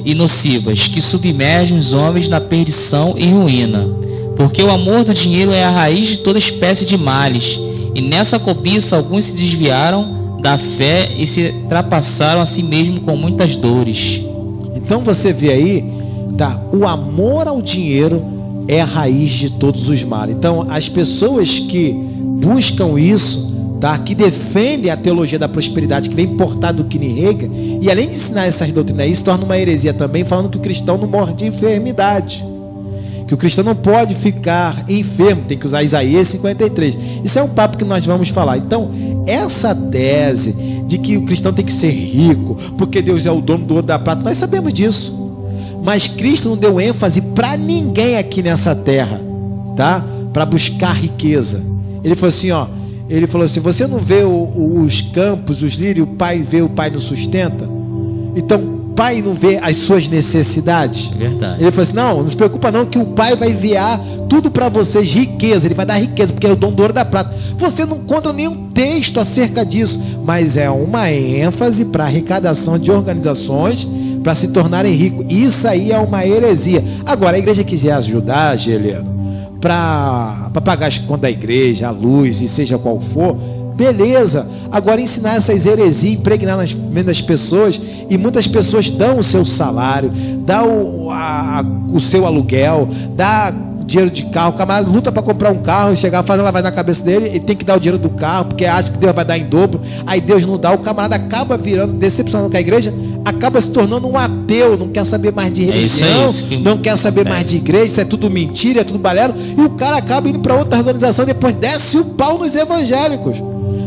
e nocivas, que submergem os homens na perdição e ruína. Porque o amor do dinheiro é a raiz de toda espécie de males, e nessa cobiça alguns se desviaram da fé e se trapassaram a si mesmo com muitas dores. Então você vê aí, tá? O amor ao dinheiro é a raiz de todos os males. Então as pessoas que buscam isso, tá? Que defendem a teologia da prosperidade, que vem importada do Kenneth Hagin, e além de ensinar essas doutrinas aí, se torna uma heresia também, falando que o cristão não morre de enfermidade, que o cristão não pode ficar enfermo, tem que usar Isaías 53. Isso é um papo que nós vamos falar. Então, essa tese de que o cristão tem que ser rico, porque Deus é o dono do ouro da prata, nós sabemos disso. Mas Cristo não deu ênfase para ninguém aqui nessa terra, tá? Para buscar riqueza. Ele falou assim, ó, você não vê os campos, os lírios, o pai vê, o pai não sustenta? Então, o pai não vê as suas necessidades? É verdade. Ele falou assim, não se preocupa não, que o pai vai enviar tudo para vocês, riqueza, ele vai dar riqueza, porque é o dono do ouro da prata. Você não encontra nenhum texto acerca disso, mas é uma ênfase para arrecadação de organizações, para se tornarem ricos. Isso aí é uma heresia. Agora, a igreja quiser ajudar, Geleno, para pagar as contas da igreja, a luz, e seja qual for, beleza. Agora, ensinar essas heresias, impregnar nas mentes das pessoas, e muitas pessoas dão o seu salário, dá o seu aluguel, dá dinheiro de carro, o camarada luta para comprar um carro, chegar, faz a lavagem na cabeça dele, ele tem que dar o dinheiro do carro, porque acha que Deus vai dar em dobro, aí Deus não dá, o camarada acaba virando, decepcionando com a igreja, acaba se tornando um ateu, não quer saber mais de religião, não quer saber mais de igreja, isso é tudo mentira, é tudo balela, e o cara acaba indo para outra organização, depois desce o pau nos evangélicos,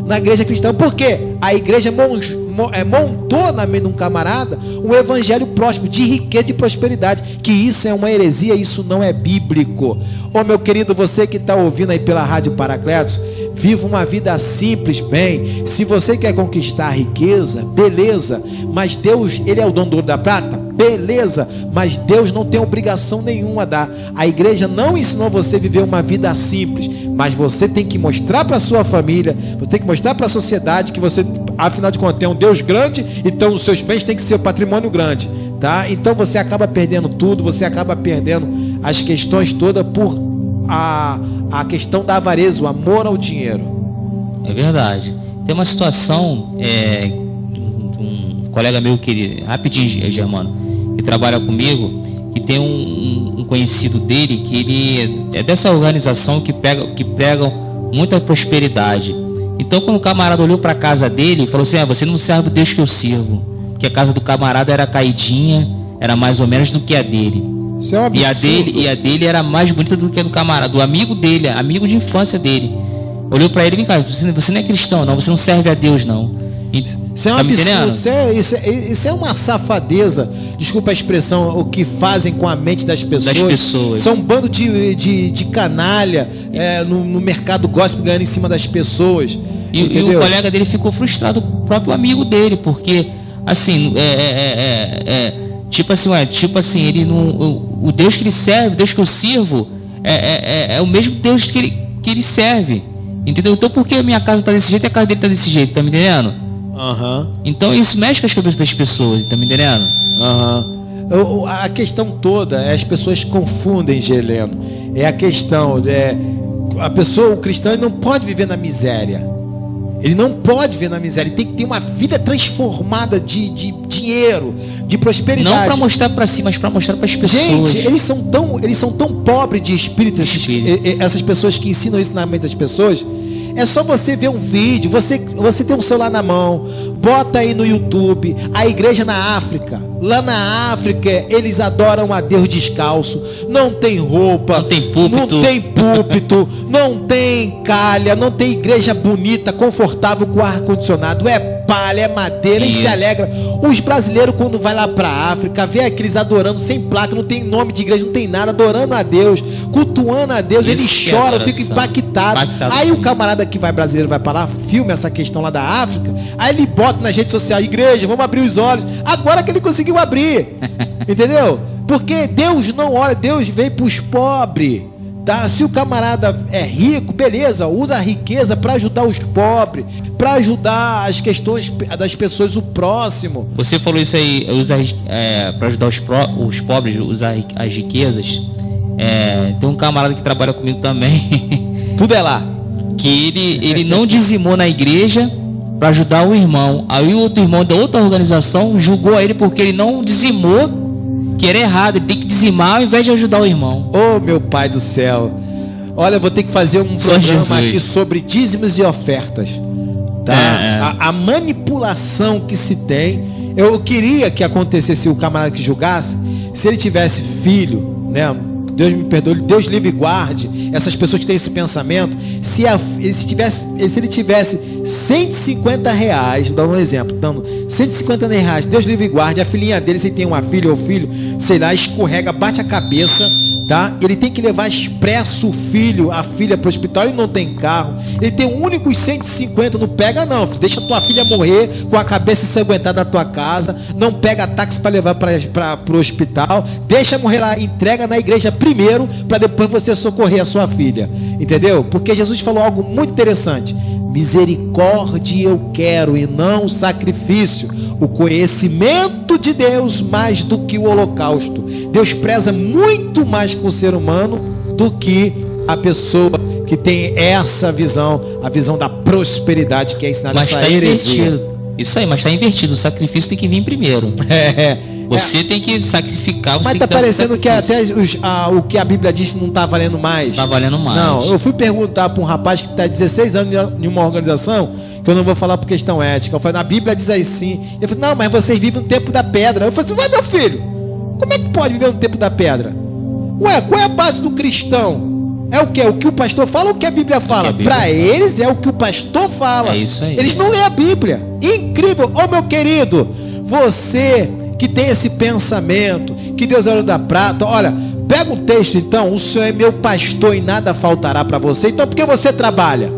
na igreja cristã. Por quê? A igreja montou na mente de um camarada um evangelho próspero, de riqueza, de prosperidade, que isso é uma heresia, isso não é bíblico. Ô meu querido, você que está ouvindo aí pela Rádio Paracletos, viva uma vida simples, bem. Se você quer conquistar a riqueza, beleza, mas Deus, ele é o dono do ouro da prata, beleza, mas Deus não tem obrigação nenhuma a dar. A igreja não ensinou você a viver uma vida simples, mas você tem que mostrar para a sua família, você tem que mostrar para a sociedade que você, afinal de contas, tem um Deus grande, então os seus bens têm que ser um patrimônio grande, tá? Então você acaba perdendo tudo, você acaba perdendo as questões todas por a questão da avareza, o amor ao dinheiro. É verdade. Tem uma situação, um colega meu querido, rapidinho, Germano, que trabalha comigo, e tem um conhecido dele que ele é dessa organização que pregam muita prosperidade. Então, quando o camarada olhou para a casa dele, falou assim: você não serve o Deus que eu sirvo, porque a casa do camarada era caidinha, era mais ou menos do que a dele. Isso é um absurdo. E a dele era mais bonita do que a do camarada, do amigo dele, amigo de infância dele. Olhou pra ele e vem cá, você não é cristão não, você não serve a Deus não. Isso é um absurdo, isso é uma safadeza. Desculpa a expressão, o que fazem com a mente das pessoas. São um bando de canalha no mercado gospel ganhando em cima das pessoas. E o colega dele ficou frustrado, o próprio amigo dele, porque assim, tipo assim, ele não, o Deus que ele serve, o Deus que eu sirvo, é o mesmo Deus que ele serve. Entendeu? Então por que a minha casa tá desse jeito e a casa dele tá desse jeito, tá me entendendo? Então isso mexe com as cabeças das pessoas, tá me entendendo? A questão toda é as pessoas confundem, Geleno. É a questão, a pessoa, o cristão, ele não pode viver na miséria. Ele não pode viver na miséria. Ele tem que ter uma vida transformada de dinheiro, de prosperidade. Não para mostrar para si, mas para mostrar para as pessoas. Gente, eles são tão pobres de espírito, essas pessoas que ensinam isso na mente das pessoas. É só você ver um vídeo, você tem um celular na mão, bota aí no YouTube, a igreja na África. Lá na África, eles adoram a Deus descalço, não tem roupa, não tem púlpito, não tem calha, não tem igreja bonita, confortável com ar-condicionado, é palha, é madeira, e se alegra. Os brasileiros, quando vai lá pra África, vê aqueles adorando sem placa, não tem nome de igreja, não tem nada, adorando a Deus, cultuando a Deus, eles choram, ficam impactados. Aí o camarada que vai brasileiro vai para lá, filma essa questão lá da África, aí ele bota nas redes sociais, igreja, vamos abrir os olhos, agora que ele conseguiu abrir, entendeu? Porque Deus não olha, Deus veio para os pobres, tá? Se o camarada é rico, beleza, usa a riqueza para ajudar os pobres, para ajudar as questões das pessoas, o próximo. Você falou isso aí, para ajudar os pobres, usar as riquezas. Tem um camarada que trabalha comigo também. Tudo é lá. Que ele não dizimou na igreja para ajudar o irmão. Aí o outro irmão da outra organização julgou ele porque ele não dizimou, que era errado, ele tem que dizimar ao invés de ajudar o irmão. Oh, meu pai do céu. Olha, eu vou ter que fazer um programa aqui sobre dízimos e ofertas, tá? A manipulação que se tem. Eu queria que acontecesse, o camarada que julgasse, se ele tivesse filho, né? Deus me perdoe, Deus livre e guarde essas pessoas que têm esse pensamento. Se ele tivesse 150 reais, dá um exemplo, dando 150 reais, Deus livre e guarde, a filhinha dele, se tem uma filha ou filho, sei lá, escorrega, bate a cabeça, tá? Ele tem que levar expresso o filho, a filha para o hospital, ele não tem carro, ele tem um único 150, não pega não, deixa tua filha morrer com a cabeça ensanguentada da tua casa, não pega táxi para levar para o hospital, deixa morrer lá, entrega na igreja primeiro, para depois você socorrer a sua filha, entendeu? Porque Jesus falou algo muito interessante: misericórdia eu quero e não sacrifício, o conhecimento de Deus mais do que o holocausto. Deus preza muito mais com o ser humano do que a pessoa que tem essa visão, a visão da prosperidade que é ensinada essa heresia. Isso aí, mas está invertido, o sacrifício tem que vir primeiro. Você tem que sacrificar. Mas está parecendo que até o que a Bíblia diz não está valendo mais. Está valendo mais. Não, eu fui perguntar para um rapaz que está 16 anos em uma organização, que eu não vou falar por questão ética. Eu falei, a Bíblia diz assim. Ele falou, não, mas vocês vivem no tempo da pedra. Eu falei assim, ué, meu filho, como é que pode viver no tempo da pedra? Ué, qual é a base do cristão? É o que? O que o pastor fala ou o que a Bíblia fala? Para eles é o que o pastor fala. É isso aí. Eles não lêem a Bíblia. Incrível. Ô, meu querido, você que tem esse pensamento, que Deus é ouro da prata, olha, pega um texto então, o Senhor é meu pastor e nada faltará para você. Então por que você trabalha?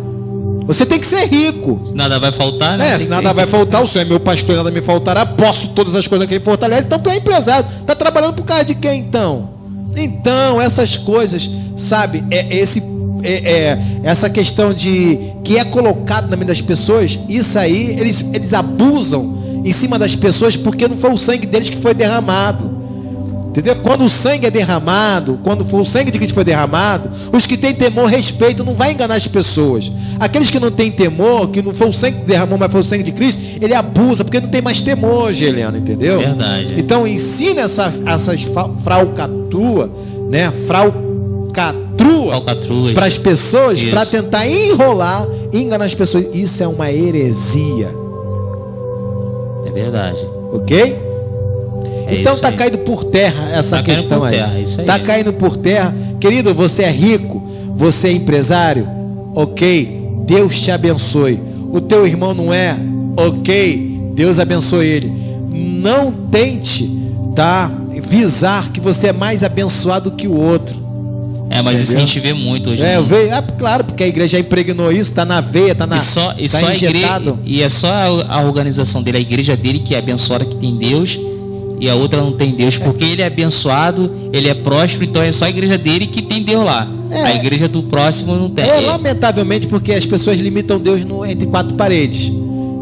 Você tem que ser rico. Se nada vai faltar, né? Se nada vai faltar, o Senhor é meu pastor e nada me faltará, posso todas as coisas que ele fortalece. Então tu é empresário, tá trabalhando por causa de quem então? Então essas coisas, sabe, essa questão de que é colocado na mente das pessoas, isso aí, eles abusam em cima das pessoas porque não foi o sangue deles que foi derramado, entendeu? Quando o sangue é derramado, quando for o sangue de Cristo foi derramado, os que têm temor, respeito, não vai enganar as pessoas. Aqueles que não têm temor, que não foi o sangue que derramou, mas foi o sangue de Cristo, ele abusa porque não tem mais temor, Geliano, entendeu? Verdade. Então ensina essas fraucatrua, né? Fraucatrua para as pessoas, para tentar enrolar e enganar as pessoas. Isso é uma heresia. Verdade. Ok? Então está caindo por terra essa questão aí. Está caindo por terra. Querido, você é rico, você é empresário, ok, Deus te abençoe. O teu irmão não é, ok, Deus abençoe ele. Não tente, tá, visar que você é mais abençoado que o outro. Mas entendeu? Isso a gente vê muito hoje. Claro, porque a igreja já impregnou isso, está na veia, está na. E só injetado. E é só a organização dele, a igreja dele que é abençoada, que tem Deus, e a outra não tem Deus, porque ele é abençoado, ele é próspero, então é só a igreja dele que tem Deus lá. A igreja do próximo não tem. Lamentavelmente, porque as pessoas limitam Deus entre quatro paredes.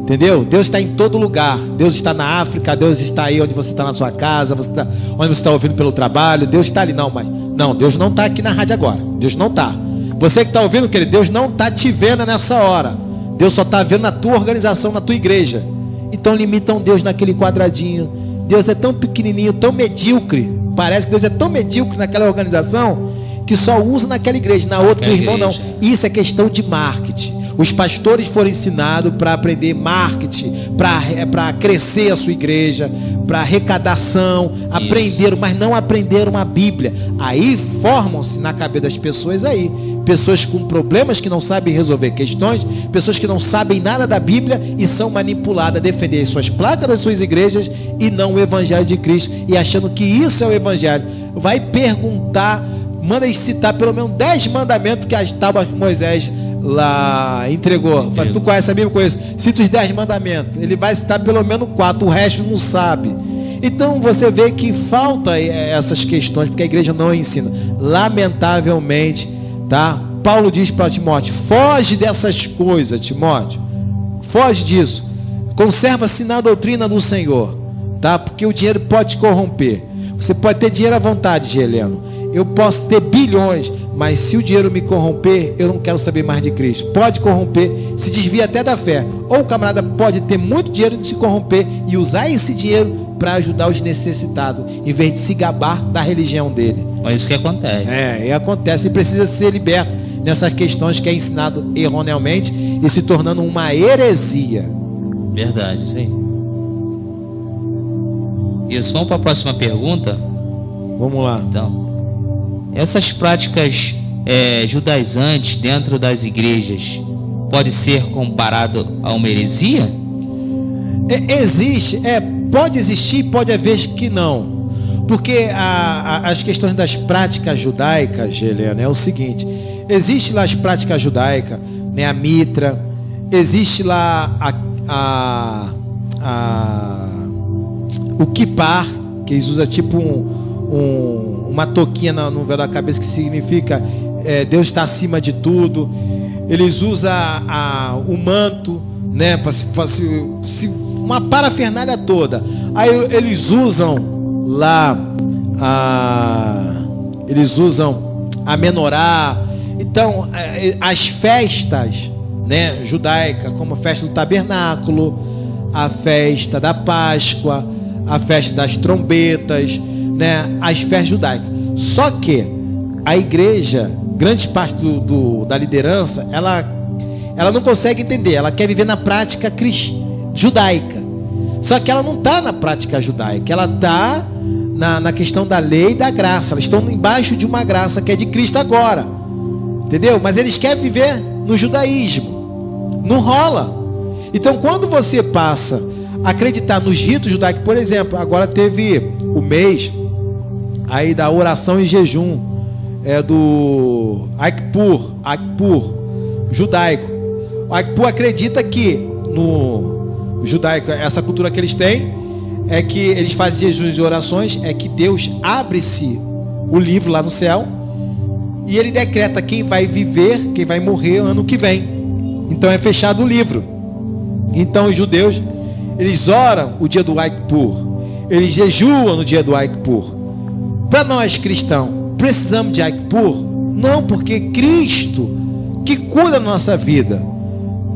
Entendeu? Deus está em todo lugar. Deus está na África, Deus está aí onde você está na sua casa, onde você está ouvindo pelo trabalho. Deus está ali, não, Deus não está aqui na rádio agora. Deus não está. Você que está ouvindo, querido, Deus não está te vendo nessa hora. Deus só está vendo na tua organização, na tua igreja. Então limitam Deus naquele quadradinho. Deus é tão pequenininho, tão medíocre. Parece que Deus é tão medíocre naquela organização que só usa naquela igreja, na outra do irmão não. Isso é questão de marketing. Os pastores foram ensinados para aprender marketing, para crescer a sua igreja, para arrecadação, aprenderam, mas não aprenderam a Bíblia. Aí formam-se na cabeça das pessoas aí, pessoas com problemas que não sabem resolver questões, pessoas que não sabem nada da Bíblia e são manipuladas a defender as suas placas das suas igrejas e não o Evangelho de Cristo, e achando que isso é o Evangelho. Vai perguntar, manda citar pelo menos 10 mandamentos que as tábuas de Moisés lá entregou. Mas tu conhece a Bíblia? Conheço. Cita os 10 mandamentos. Ele vai citar pelo menos 4, o resto não sabe. Então você vê que falta essas questões, porque a igreja não ensina. Lamentavelmente, tá? Paulo diz para Timóteo: foge dessas coisas, Timóteo. Foge disso. Conserva-se na doutrina do Senhor, tá? Porque o dinheiro pode te corromper. Você pode ter dinheiro à vontade, Heleno. Eu posso ter bilhões, mas se o dinheiro me corromper, eu não quero saber mais de Cristo. Pode corromper, se desvia até da fé. Ou o camarada pode ter muito dinheiro e se corromper e usar esse dinheiro para ajudar os necessitados, em vez de se gabar da religião dele. É isso que acontece. Acontece. Ele precisa ser liberto nessas questões que é ensinado erroneamente e se tornando uma heresia. Verdade, isso aí. Isso, vamos para a próxima pergunta? Vamos lá. Então, essas práticas judaizantes dentro das igrejas pode ser comparado a uma heresia? Pode existir, pode haver que não, porque as questões das práticas judaicas, Helena, é o seguinte: existe lá as práticas judaicas, né, a mitra, existe lá o kippar, que eles usam tipo uma touquinha no véu da cabeça, que significa Deus está acima de tudo. Eles usam o manto, né, uma parafernália toda. Aí eles usam lá eles usam a menorá. Então as festas, né, judaicas, como a festa do tabernáculo, a festa da Páscoa, a festa das trombetas, né, as festas judaicas. Só que a igreja, grande parte da liderança, ela não consegue entender. Ela quer viver na prática judaica. Só que ela não está na prática judaica. Ela está na questão da lei e da graça. Elas estão embaixo de uma graça que é de Cristo agora. Entendeu? Mas eles querem viver no judaísmo. Não rola. Então, quando você passa a acreditar nos ritos judaicos, por exemplo, agora teve o mês aí da oração e jejum, do Aikpur judaico. O Aikpur acredita que no judaico, essa cultura que eles têm é que eles fazem jejuns e orações, é que Deus abre-se o livro lá no céu e ele decreta quem vai viver, quem vai morrer ano que vem. Então é fechado o livro. Então os judeus, eles oram o dia do Aikpur, eles jejuam no dia do Aikpur. Para nós cristãos, precisamos de Aikpur? Não, porque Cristo que cuida da nossa vida,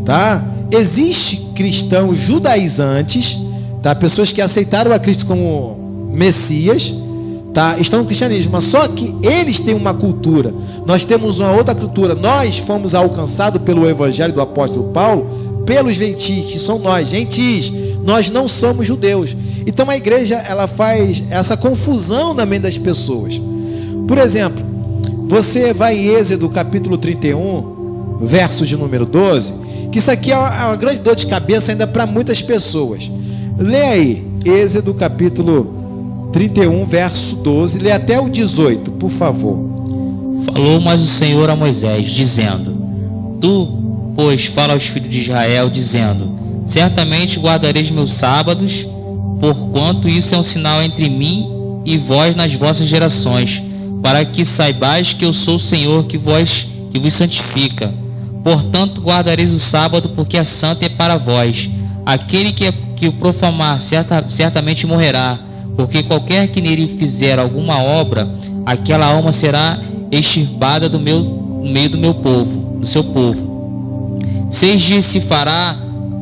tá? Existe cristãos judaizantes, tá? Pessoas que aceitaram a Cristo como Messias, tá? Estão no cristianismo, mas só que eles têm uma cultura, nós temos uma outra cultura. Nós fomos alcançados pelo evangelho do apóstolo Paulo, pelos gentis, que são nós, gentis. nós não somos judeus. Então a igreja, ela faz essa confusão na mente das pessoas. Por exemplo, você vai em Êxodo capítulo 31, verso de número 12, que isso aqui é uma grande dor de cabeça ainda para muitas pessoas. Lê aí, Êxodo capítulo 31, verso 12, lê até o 18, por favor. Falou mais o Senhor a Moisés, dizendo: Tu, pois, fala aos filhos de Israel, dizendo: Certamente guardareis meus sábados, porquanto isso é um sinal entre mim e vós nas vossas gerações, para que saibais que eu sou o Senhor que vos santifica. Portanto, guardareis o sábado, porque é santo e é para vós. Aquele que o profanar certamente morrerá, porque qualquer que nele fizer alguma obra, aquela alma será extirpada do meio do meu povo, do seu povo. 6 dias se fará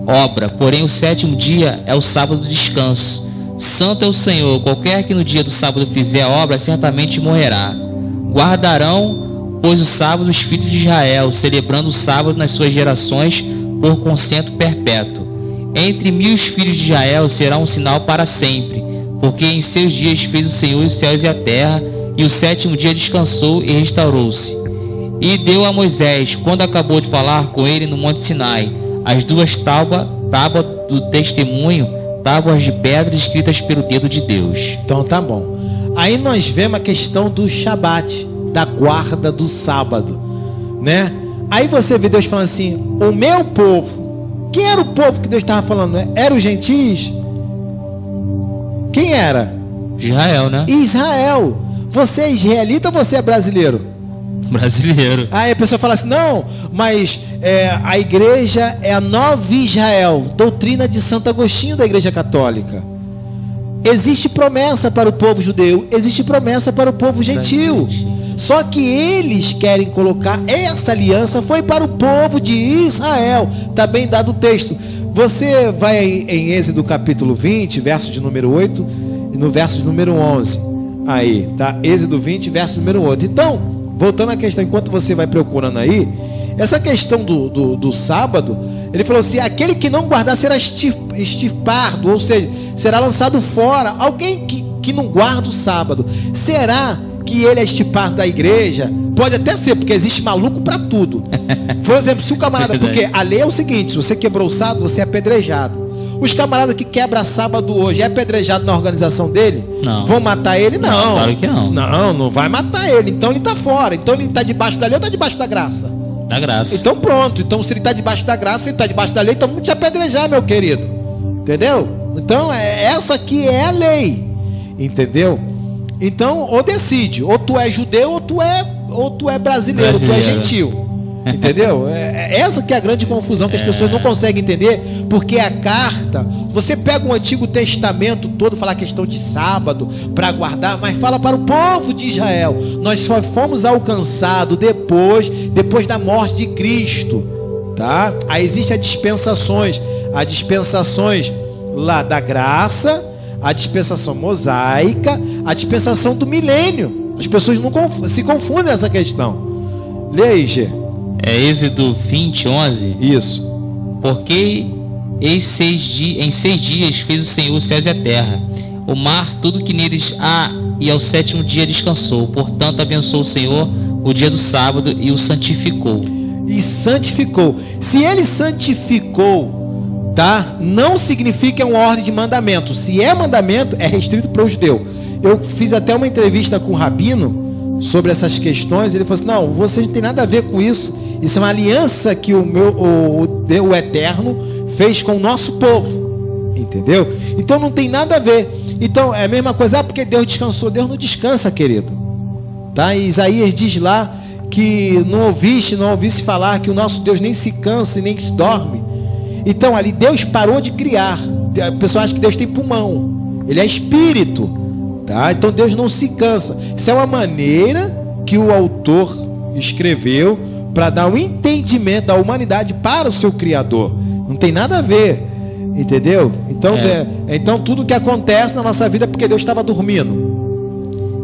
obra, porém o 7º dia é o sábado do descanso. Santo é o Senhor, qualquer que no dia do sábado fizer a obra, certamente morrerá. Guardarão, pois, o sábado os filhos de Israel, celebrando o sábado nas suas gerações por consento perpétuo. Entre mim e os filhos de Israel será um sinal para sempre, porque em seus dias fez o Senhor os céus e a terra, e o 7º dia descansou e restaurou-se. E deu a Moisés, quando acabou de falar com ele no monte Sinai, as 2 tábuas do testemunho, tábuas de pedra escritas pelo dedo de Deus. Então tá bom. Aí nós vemos a questão do Shabat, da guarda do sábado, né? Aí você vê Deus falando assim: o meu povo. Quem era o povo que Deus estava falando, né? Era os gentios? Quem era? Israel, né? Israel. Você é israelita ou você é brasileiro? Brasileiro. Aí a pessoa fala assim: não, mas a igreja é a Nova Israel, doutrina de Santo Agostinho da Igreja Católica. Existe promessa para o povo judeu, existe promessa para o povo gentil. Só que eles querem colocar essa aliança, foi para o povo de Israel. Está bem dado o texto. Você vai em Êxodo capítulo 20, verso de número 8, e no verso de número 11. Aí, tá? Êxodo 20, verso número 8. Então, voltando à questão, enquanto você vai procurando aí, essa questão do sábado, ele falou assim: aquele que não guardar será extirpado, ou seja, será lançado fora. Alguém que não guarda o sábado, será que ele é extirpado da igreja? Pode até ser, porque existe maluco para tudo. Por exemplo, se o camarada, porque a lei é o seguinte: se você quebrou o sábado, você é apedrejado. Os camaradas que quebram sábado hoje é apedrejado na organização dele? Não. Vão matar ele? Não. Claro que não. Não vai matar ele. Então ele está fora. Então ele está debaixo da lei ou está debaixo da graça? Da graça. Então pronto. Então se ele está debaixo da graça, ele está debaixo da lei, então vamos te apedrejar, meu querido. Entendeu? Então essa aqui é a lei. Entendeu? Então ou decide, ou tu é judeu ou tu é brasileiro. Tu é gentil. Entendeu? Essa que é a grande confusão que as pessoas não conseguem entender, porque a carta, você pega o Antigo Testamento todo, fala a questão de sábado para guardar, mas fala para o povo de Israel. Nós só fomos alcançados depois da morte de Cristo, tá? Aí existem as dispensações lá da graça, a dispensação mosaica, a dispensação do milênio. As pessoas não se confundem nessa questão. Lê aí, Gê. É Êxodo 20, 11. Isso. Porque em 6 dias fez o Senhor os céus e a terra, o mar, tudo que neles há, e ao 7º dia descansou. Portanto, abençoou o Senhor o dia do sábado e o santificou. E santificou. Se ele santificou, tá? Não significa que é uma ordem de mandamento. Se é mandamento, é restrito para o judeu. Eu fiz até uma entrevista com o Rabino sobre essas questões. Ele falou assim: não, vocês não tem nada a ver com isso. Isso é uma aliança que o Eterno fez com o nosso povo. Entendeu? Então não tem nada a ver. Então é a mesma coisa, porque Deus descansou. Deus não descansa, querido. Tá? E Isaías diz lá que não ouvisse falar que o nosso Deus nem se cansa e nem se dorme. Então ali Deus parou de criar. A pessoa acha que Deus tem pulmão. Ele é espírito. Tá? Então Deus não se cansa. Isso é uma maneira que o autor escreveu para dar um entendimento da humanidade para o seu Criador. Não tem nada a ver, entendeu? Então, então tudo que acontece na nossa vida é porque Deus estava dormindo.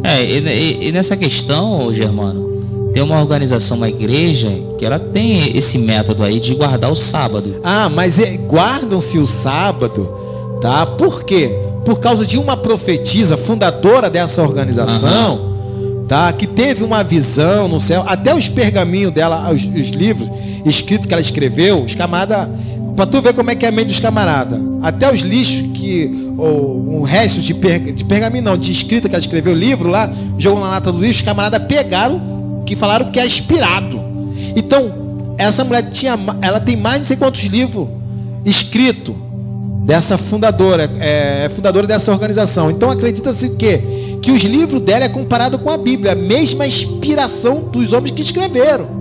E nessa questão, Germano, tem uma organização, uma igreja, que ela tem esse método aí de guardar o sábado. Ah, mas guardam-se o sábado, tá? Por quê? Por causa de uma profetisa, fundadora dessa organização, tá? Que teve uma visão no céu, até os pergaminhos dela, os livros escritos que ela escreveu, os camaradas, para tu ver como é que é a mente dos camaradas, até os lixos que o resto de pergaminho não, de escrita que ela escreveu, o livro lá, jogou na lata do lixo, os camaradas pegaram, que falaram que é inspirado. Então, essa mulher ela tem mais de não sei quantos livros escritos dessa fundadora, fundadora dessa organização. Então acredita-se que os livros dela é comparado com a Bíblia, a mesma inspiração dos homens que escreveram.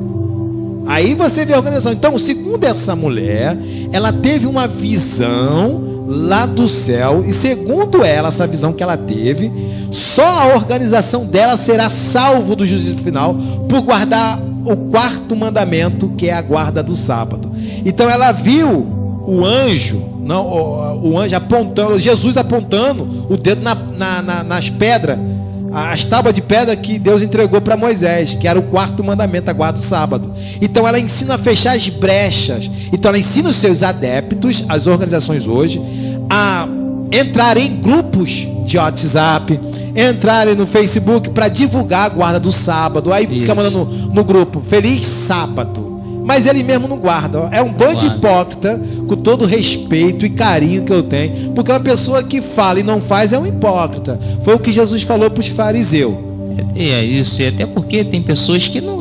Aí você vê a organização. Então, segundo essa mulher, ela teve uma visão lá do céu, e segundo ela, essa visão que ela teve, só a organização dela será salvo do juízo final por guardar o quarto mandamento, que é a guarda do sábado. Então ela viu o anjo, o anjo apontando, Jesus apontando o dedo nas pedras, as tábuas de pedra que Deus entregou para Moisés, que era o quarto mandamento, a guarda do sábado. Então ela ensina a fechar as brechas. Então ela ensina os seus adeptos, as organizações hoje, a entrarem em grupos de WhatsApp, entrarem no Facebook para divulgar a guarda do sábado. Aí fica mandando no grupo, feliz sábado. Mas ele mesmo não guarda. É um bando hipócrita, com todo o respeito e carinho que eu tenho, porque uma pessoa que fala e não faz é um hipócrita. Foi o que Jesus falou para os fariseus. É isso, e até porque tem pessoas que não,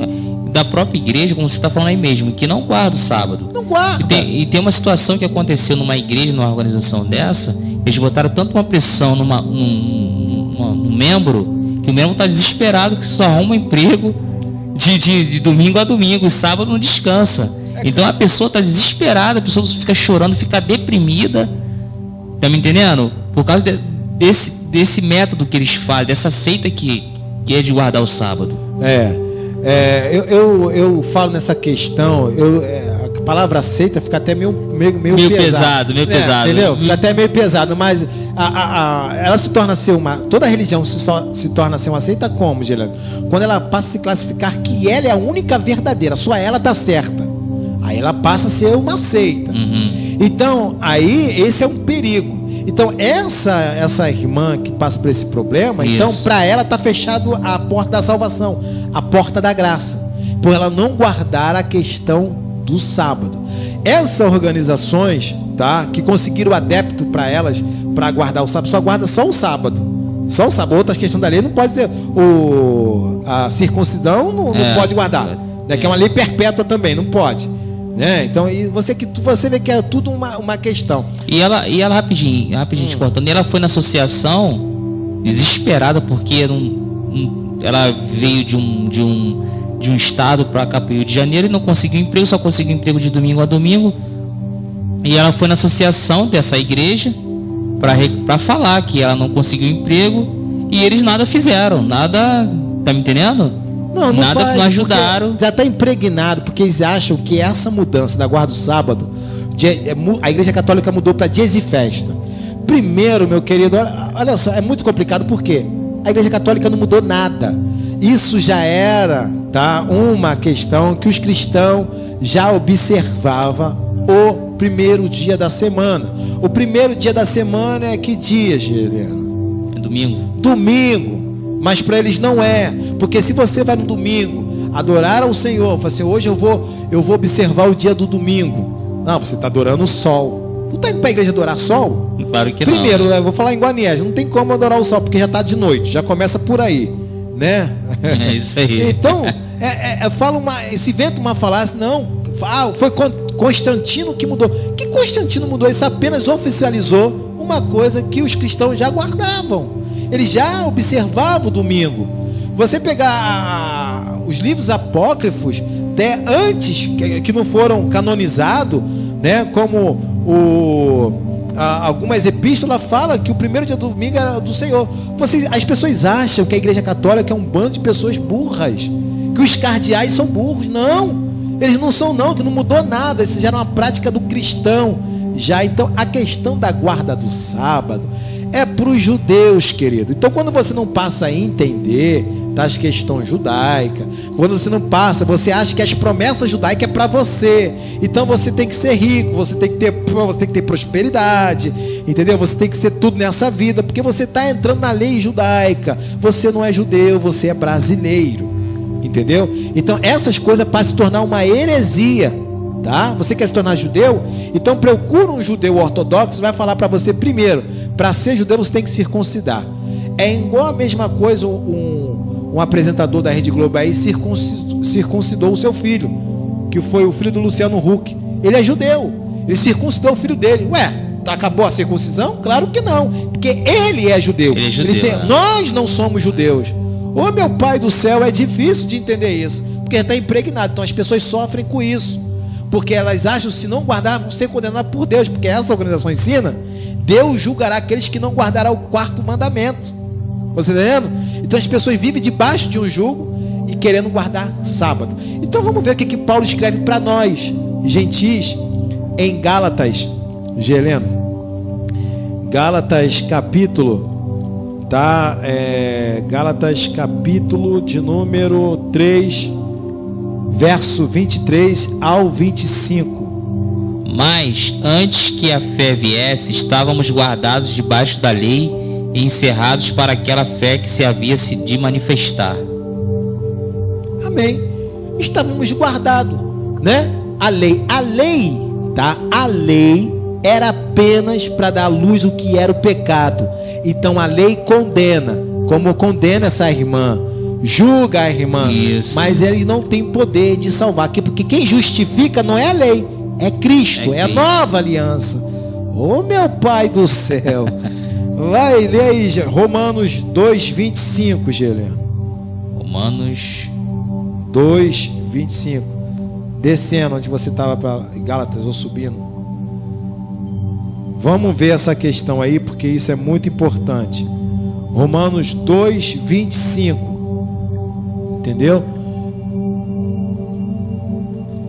da própria igreja, como você está falando aí mesmo, que não guardam o sábado. Não guarda. E tem uma situação que aconteceu numa igreja, numa organização dessa, eles botaram tanto uma pressão num membro, que o membro está desesperado, que só arruma emprego de domingo a domingo, e sábado não descansa. Então a pessoa está desesperada, a pessoa fica chorando, fica deprimida, tá me entendendo? Por causa desse método que eles fazem, dessa seita que é de guardar o sábado. Eu falo nessa questão, a palavra seita fica até meio pesado. Meio pesado. Entendeu? Fica até meio pesado, mas ela se torna ser toda religião se torna ser uma seita como, Geliano? Quando ela passa a se classificar que ela é a única verdadeira, só ela tá certa. Aí ela passa a ser uma seita. Então, aí esse é um perigo. Então, essa irmã que passa por esse problema, então, para ela tá fechado a porta da salvação, a porta da graça, por ela não guardar a questão do sábado. Essas organizações, tá, que conseguiram adepto para elas, para guardar o sábado, só guarda só o sábado. Só o sábado. Outra questão da lei não pode ser a circuncisão, não pode guardar. Que é uma lei perpétua também, não pode. Então, e você vê que é tudo uma questão. E ela rapidinho te cortando, ela foi na associação desesperada, porque ela veio de um estado para cá, para o Rio de Janeiro, e não conseguiu emprego, só conseguiu emprego de domingo a domingo. E ela foi na associação dessa igreja para falar que ela não conseguiu emprego, e eles nada fizeram, nada, tá me entendendo? Não não ajudaram. Já está impregnado, porque eles acham que essa mudança da guarda do sábado, a Igreja Católica mudou para dias e festa. Primeiro, meu querido, olha só, é muito complicado, porque a Igreja Católica não mudou nada. Isso já era, tá, uma questão que os cristãos já observavam o primeiro dia da semana. O primeiro dia da semana é que dia, Helena? É domingo. Domingo. Mas para eles não é, porque se você vai no domingo adorar ao Senhor, fala assim, hoje eu vou observar o dia do domingo. Não, você está adorando o sol. Não está indo para a igreja adorar sol? Claro que Primeiro, não. Eu vou falar em Guaniés, não tem como adorar o sol, porque já está de noite, já começa por aí, né? É isso aí. Então, se inventa uma falácia, não, foi Constantino que mudou. Que Constantino mudou? Isso apenas oficializou uma coisa que os cristãos já guardavam. Eles já observavam o domingo. Você pegar os livros apócrifos, até antes, que não foram canonizados, né, como algumas epístolas falam que o primeiro dia do domingo era do Senhor. As pessoas acham que a Igreja Católica é um bando de pessoas burras, que os cardeais são burros. Não, eles não são não, que não mudou nada. Isso já era uma prática do cristão já. Então a questão da guarda do sábado é para os judeus, querido. Então quando você não passa a entender, das questões judaicas. Quando você não passa, você acha que as promessas judaicas é para você. Então você tem que ser rico, você tem que ter prosperidade, entendeu? Você tem que ser tudo nessa vida, porque você está entrando na lei judaica. Você não é judeu, você é brasileiro, entendeu? Então essas coisas podem se tornar uma heresia, tá? Você quer se tornar judeu? Então procura um judeu ortodoxo, vai falar para você primeiro, para ser judeu você tem que circuncidar. É igual a mesma coisa, um apresentador da Rede Globo aí circuncidou o seu filho, que foi o filho do Luciano Huck. Ele é judeu, ele circuncidou o filho dele. Ué, acabou a circuncisão? Claro que não, porque ele é judeu. Ele é judeu, Nós não somos judeus. Ô meu pai do céu, é difícil de entender isso, porque está impregnado. Então as pessoas sofrem com isso, porque elas acham que se não guardar vão ser condenadas por Deus, porque essa organização ensina: Deus julgará aqueles que não guardarão o 4º mandamento. Você está entendendo? Então as pessoas vivem debaixo de um jugo e querendo guardar sábado. Então vamos ver o que Paulo escreve para nós, gentis, em Gálatas. Geleno, Gálatas capítulo, tá? Gálatas capítulo de número 3, verso 23 ao 25. Mas antes que a fé viesse, estávamos guardados debaixo da lei e encerrados para aquela fé que se havia de manifestar. Amém. Estávamos guardados, né? A lei, tá? A lei era apenas para dar à luz o que era o pecado. Então a lei condena, como condena essa irmã, julga a irmã. Isso. Mas ele não tem poder de salvar, porque quem justifica não é a lei, é Cristo, é a nova aliança. Ô meu pai do céu. Vai, lê aí, Romanos 2:25, Geleno. Romanos 2:25. Descendo onde você estava para Gálatas, ou subindo. Vamos ver essa questão aí, porque isso é muito importante. Romanos 2:25. Entendeu?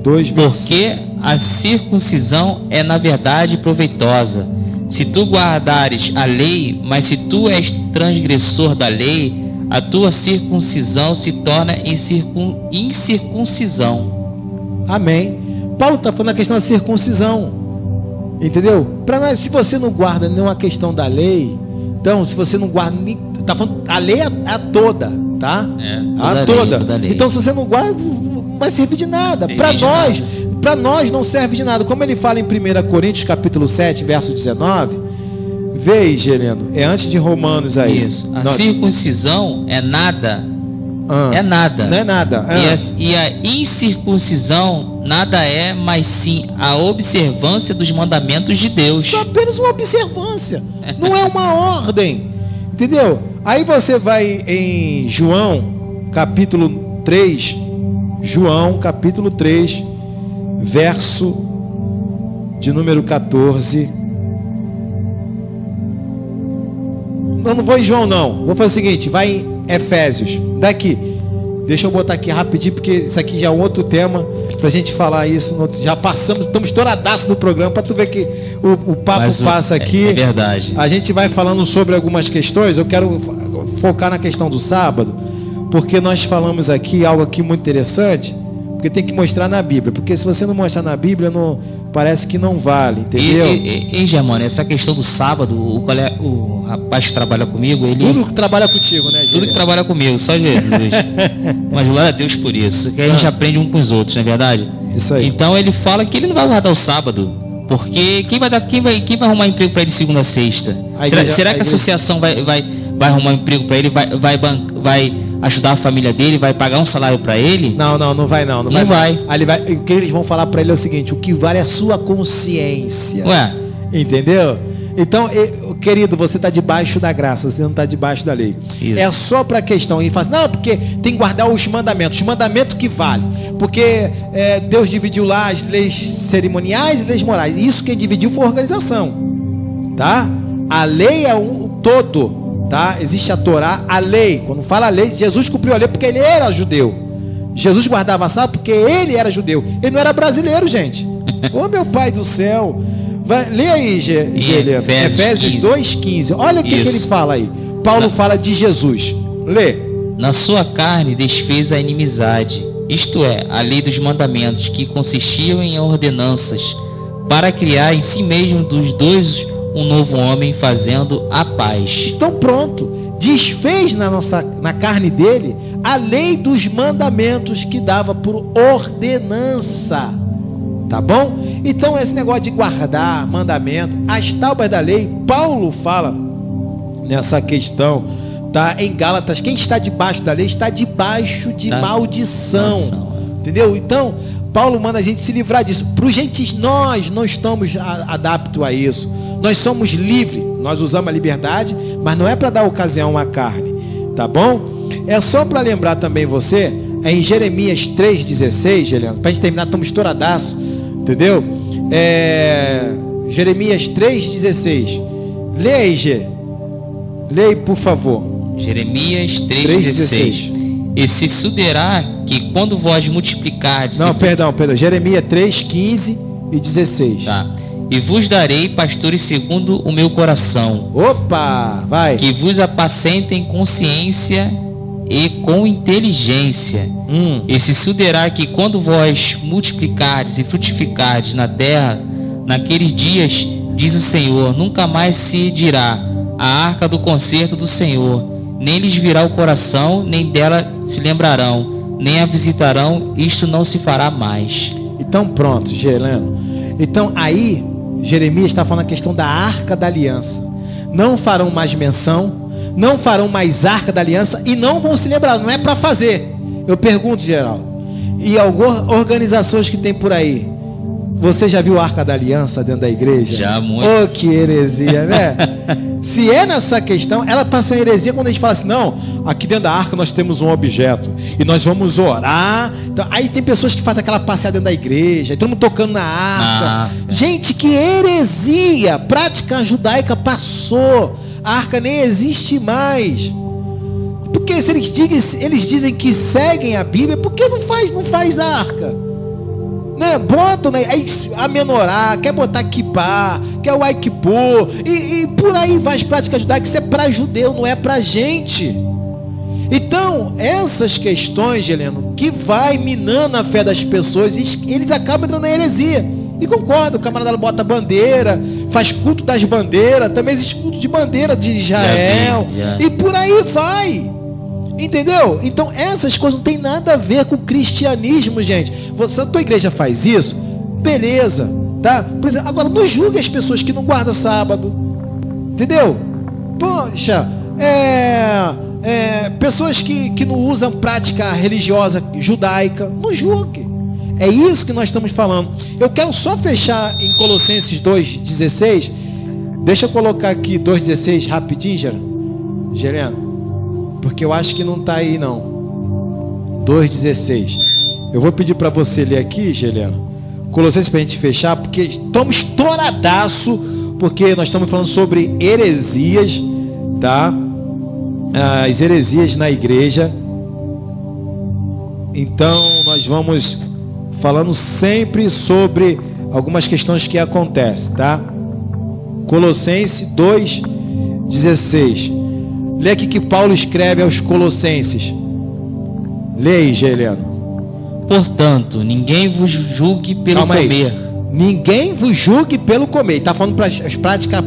2:25. Porque a circuncisão é na verdade proveitosa, se tu guardares a lei, mas se tu és transgressor da lei, a tua circuncisão se torna incircuncisão. Amém. Paulo está falando a questão da circuncisão, entendeu? Para nós, se você não guarda nenhuma questão da lei, então se você não guarda, tá falando, a lei é a toda, tá? A toda. Então se você não guarda, não vai servir de nada. Para nós não serve de nada. Como ele fala em 1 Coríntios capítulo 7, verso 19. Veja, Heleno, é antes de Romanos aí. Isso. A circuncisão é nada. É nada. Não é nada. E a incircuncisão nada é, mas sim a observância dos mandamentos de Deus. Só apenas uma observância. Não é uma ordem. Entendeu? Aí você vai em João capítulo 3. João capítulo 3, verso de número 14. Não vou em João não. Vou fazer o seguinte, vai em Efésios. Daqui. Deixa eu botar aqui rapidinho, porque isso aqui já é um outro tema pra gente falar isso. Já passamos, estamos estouradaço no programa, pra tu ver que o papo passa aqui. É verdade. A gente vai falando sobre algumas questões. Eu quero focar na questão do sábado, porque nós falamos aqui algo aqui muito interessante. Porque tem que mostrar na Bíblia. Porque se você não mostrar na Bíblia, não, parece que não vale, entendeu? E Germano, essa questão do sábado, o rapaz que trabalha comigo, ele... Tudo que trabalha contigo, né, Tudo que trabalha comigo, só Jesus. Mas glória a Deus por isso. Que a gente aprende um com os outros, não é verdade? Isso aí. Então ele fala que ele não vai guardar o sábado. Porque quem vai arrumar emprego para ele segunda a sexta? Será que a associação vai arrumar um emprego para ele? Vai ajudar a família dele? Vai pagar um salário para ele? Não vai não. Não vai. Aí o que eles vão falar para ele é o seguinte: o que vale é a sua consciência. Ué? Entendeu? Então, querido, você está debaixo da graça, você não está debaixo da lei. Isso. É só para a questão. E fala assim, não, porque tem que guardar os mandamentos que vale. Porque Deus dividiu lá as leis cerimoniais e leis morais. Isso quem dividiu foi a organização, tá? A lei é um todo, tá? Existe a Torá, a lei. Quando fala a lei, Jesus cumpriu a lei porque ele era judeu. Jesus guardava a sábado porque ele era judeu. Ele não era brasileiro, gente. Ô meu pai do céu. Lê aí, Geleno. Efésios 2:15. Olha o que ele fala aí. Paulo fala de Jesus. Lê. Na sua carne desfez a inimizade, isto é, a lei dos mandamentos, que consistiam em ordenanças, para criar em si mesmo dos dois um novo homem, fazendo a paz. Então pronto, desfez na carne dele a lei dos mandamentos que dava por ordenança. Tá bom? Então esse negócio de guardar mandamento, as tábuas da lei, Paulo fala nessa questão, tá? Em Gálatas, quem está debaixo da lei está debaixo de maldição. Entendeu? Então, Paulo manda a gente se livrar disso. Para os gentios, nós não estamos adaptos a isso. Nós somos livres, nós usamos a liberdade, mas não é para dar ocasião à carne. Tá bom? É só para lembrar também você, é em Jeremias 3,16, Geliano, para a gente terminar, estamos estouradaço. Entendeu? Jeremias 3,16. Leia aí, Gê. Leia aí, por favor. Jeremias 3,16. E se suderá que quando vós multiplicardes... Não, perdão. Jeremias 3,15 e 16. Tá. E vos darei pastores segundo o meu coração. Opa, vai. Que vos apacentem com ciência e com inteligência. E se suderá que quando vós multiplicardes e frutificardes na terra, naqueles dias, diz o Senhor, nunca mais se dirá a arca do concerto do Senhor, nem lhes virá o coração, nem dela se lembrarão, nem a visitarão, isto não se fará mais. Então pronto, Geleno. Então aí, Jeremias está falando a questão da arca da aliança. Não farão mais menção, não farão mais arca da aliança e não vão se lembrar, não é para fazer. Eu pergunto, Geraldo, e algumas organizações que tem por aí, você já viu a arca da aliança dentro da igreja? Já, muito. Oh, que heresia, né? Se é nessa questão, ela passa a heresia quando a gente fala assim, não, aqui dentro da arca nós temos um objeto e nós vamos orar. Então, aí tem pessoas que fazem aquela passeada dentro da igreja, todo mundo tocando na arca. Gente, que heresia! Prática judaica passou, a arca nem existe mais. Porque se eles dizem que seguem a Bíblia, por que não faz a arca? Né? Botam, né? Aí a menorá, quer botar kippah, quer o aikipô, e por aí vai as práticas judaicas. Isso é para judeu, não é para gente. Então, essas questões, Heleno, que vai minando a fé das pessoas, eles acabam entrando na heresia. E concordo, o camarada bota bandeira, faz culto das bandeiras, também existe culto de bandeira de Israel, e por aí vai. Entendeu? Então essas coisas não tem nada a ver com o cristianismo, gente. A tua igreja faz isso, beleza, tá? Por exemplo, agora não julgue as pessoas que não guardam sábado, entendeu? Poxa, pessoas que não usam prática religiosa judaica, não julgue. É isso que nós estamos falando. Eu quero só fechar em Colossenses 2,16. Deixa eu colocar aqui 2,16 rapidinho, Gereno, porque eu acho que não está aí não. 2,16. Eu vou pedir para você ler aqui, Geleno, Colossenses, para a gente fechar, porque estamos estouradaço, porque nós estamos falando sobre heresias, tá? As heresias na igreja. Então nós vamos falando sempre sobre algumas questões que acontecem, tá? Colossenses 2,16. Lê aqui que Paulo escreve aos Colossenses. Lê aí, Heleno. Portanto, ninguém vos julgue pelo comer. Ninguém vos julgue pelo comer. Está falando para as práticas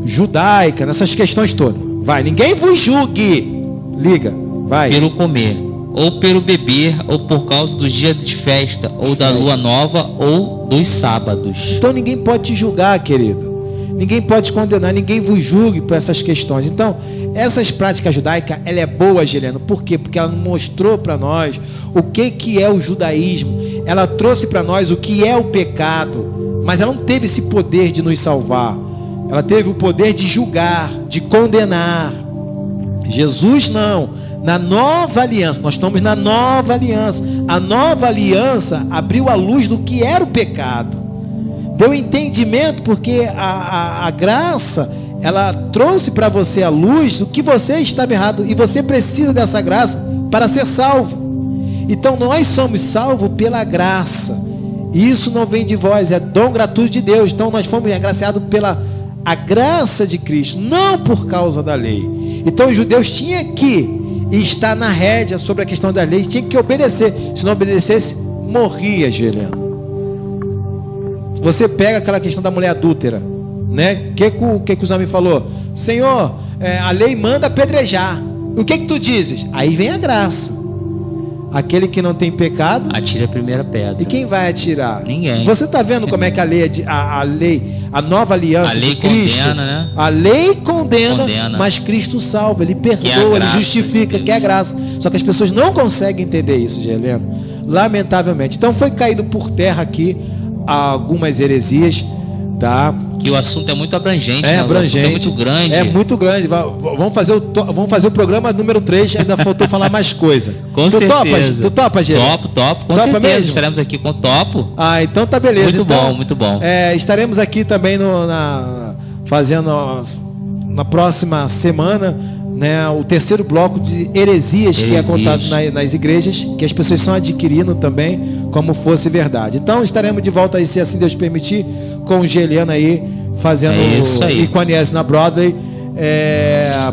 judaicas, nessas questões todas. Vai, ninguém vos julgue. Liga, vai. Pelo comer, ou pelo beber, ou por causa do dia de festa, ou da lua nova, ou dos sábados. Então ninguém pode te julgar, querido. Ninguém pode te condenar, ninguém vos julgue por essas questões. Então, essas práticas judaicas, ela é boa, Geleno. Por quê? Porque ela mostrou para nós o que é o judaísmo. Ela trouxe para nós o que é o pecado. Mas ela não teve esse poder de nos salvar. Ela teve o poder de julgar, de condenar. Jesus não. Na nova aliança, nós estamos na nova aliança. A nova aliança abriu a luz do que era o pecado. Deu entendimento, porque a graça, ela trouxe para você a luz do que você estava errado, e você precisa dessa graça para ser salvo. Então nós somos salvos pela graça, e isso não vem de vós, é dom gratuito de Deus. Então nós fomos agraciados pela a graça de Cristo, não por causa da lei. Então os judeus tinham que e está na rédea sobre a questão da lei, tinha que obedecer. Se não obedecesse, morria, Helena. Você pega aquela questão da mulher adúltera, né? O que os homens falou? Senhor, a lei manda apedrejar. O que tu dizes? Aí vem a graça. Aquele que não tem pecado, atira a primeira pedra. E quem vai atirar? Ninguém. Você está vendo como é que a nova aliança de Cristo, condena, né? A lei condena, mas Cristo salva, Ele perdoa, Ele justifica, que é graça. Só que as pessoas não conseguem entender isso, Helena, lamentavelmente. Então foi caído por terra aqui algumas heresias, tá? Que o assunto é muito abrangente, né? Abrangente, o assunto é muito grande. É muito grande. Vamos fazer o programa número 3, ainda faltou falar mais coisa. Com certeza. Tu topa, Gê? Topo, com certeza. Mesmo? Estaremos aqui com Topo. Então tá beleza. Muito bom, muito bom. Estaremos aqui também fazendo na próxima semana, né, o terceiro bloco de heresias que é contado nas igrejas, que as pessoas estão adquirindo também como fosse verdade. Então estaremos de volta aí, se assim Deus permitir, com o Geliano aí fazendo e com a Nies na Broadway,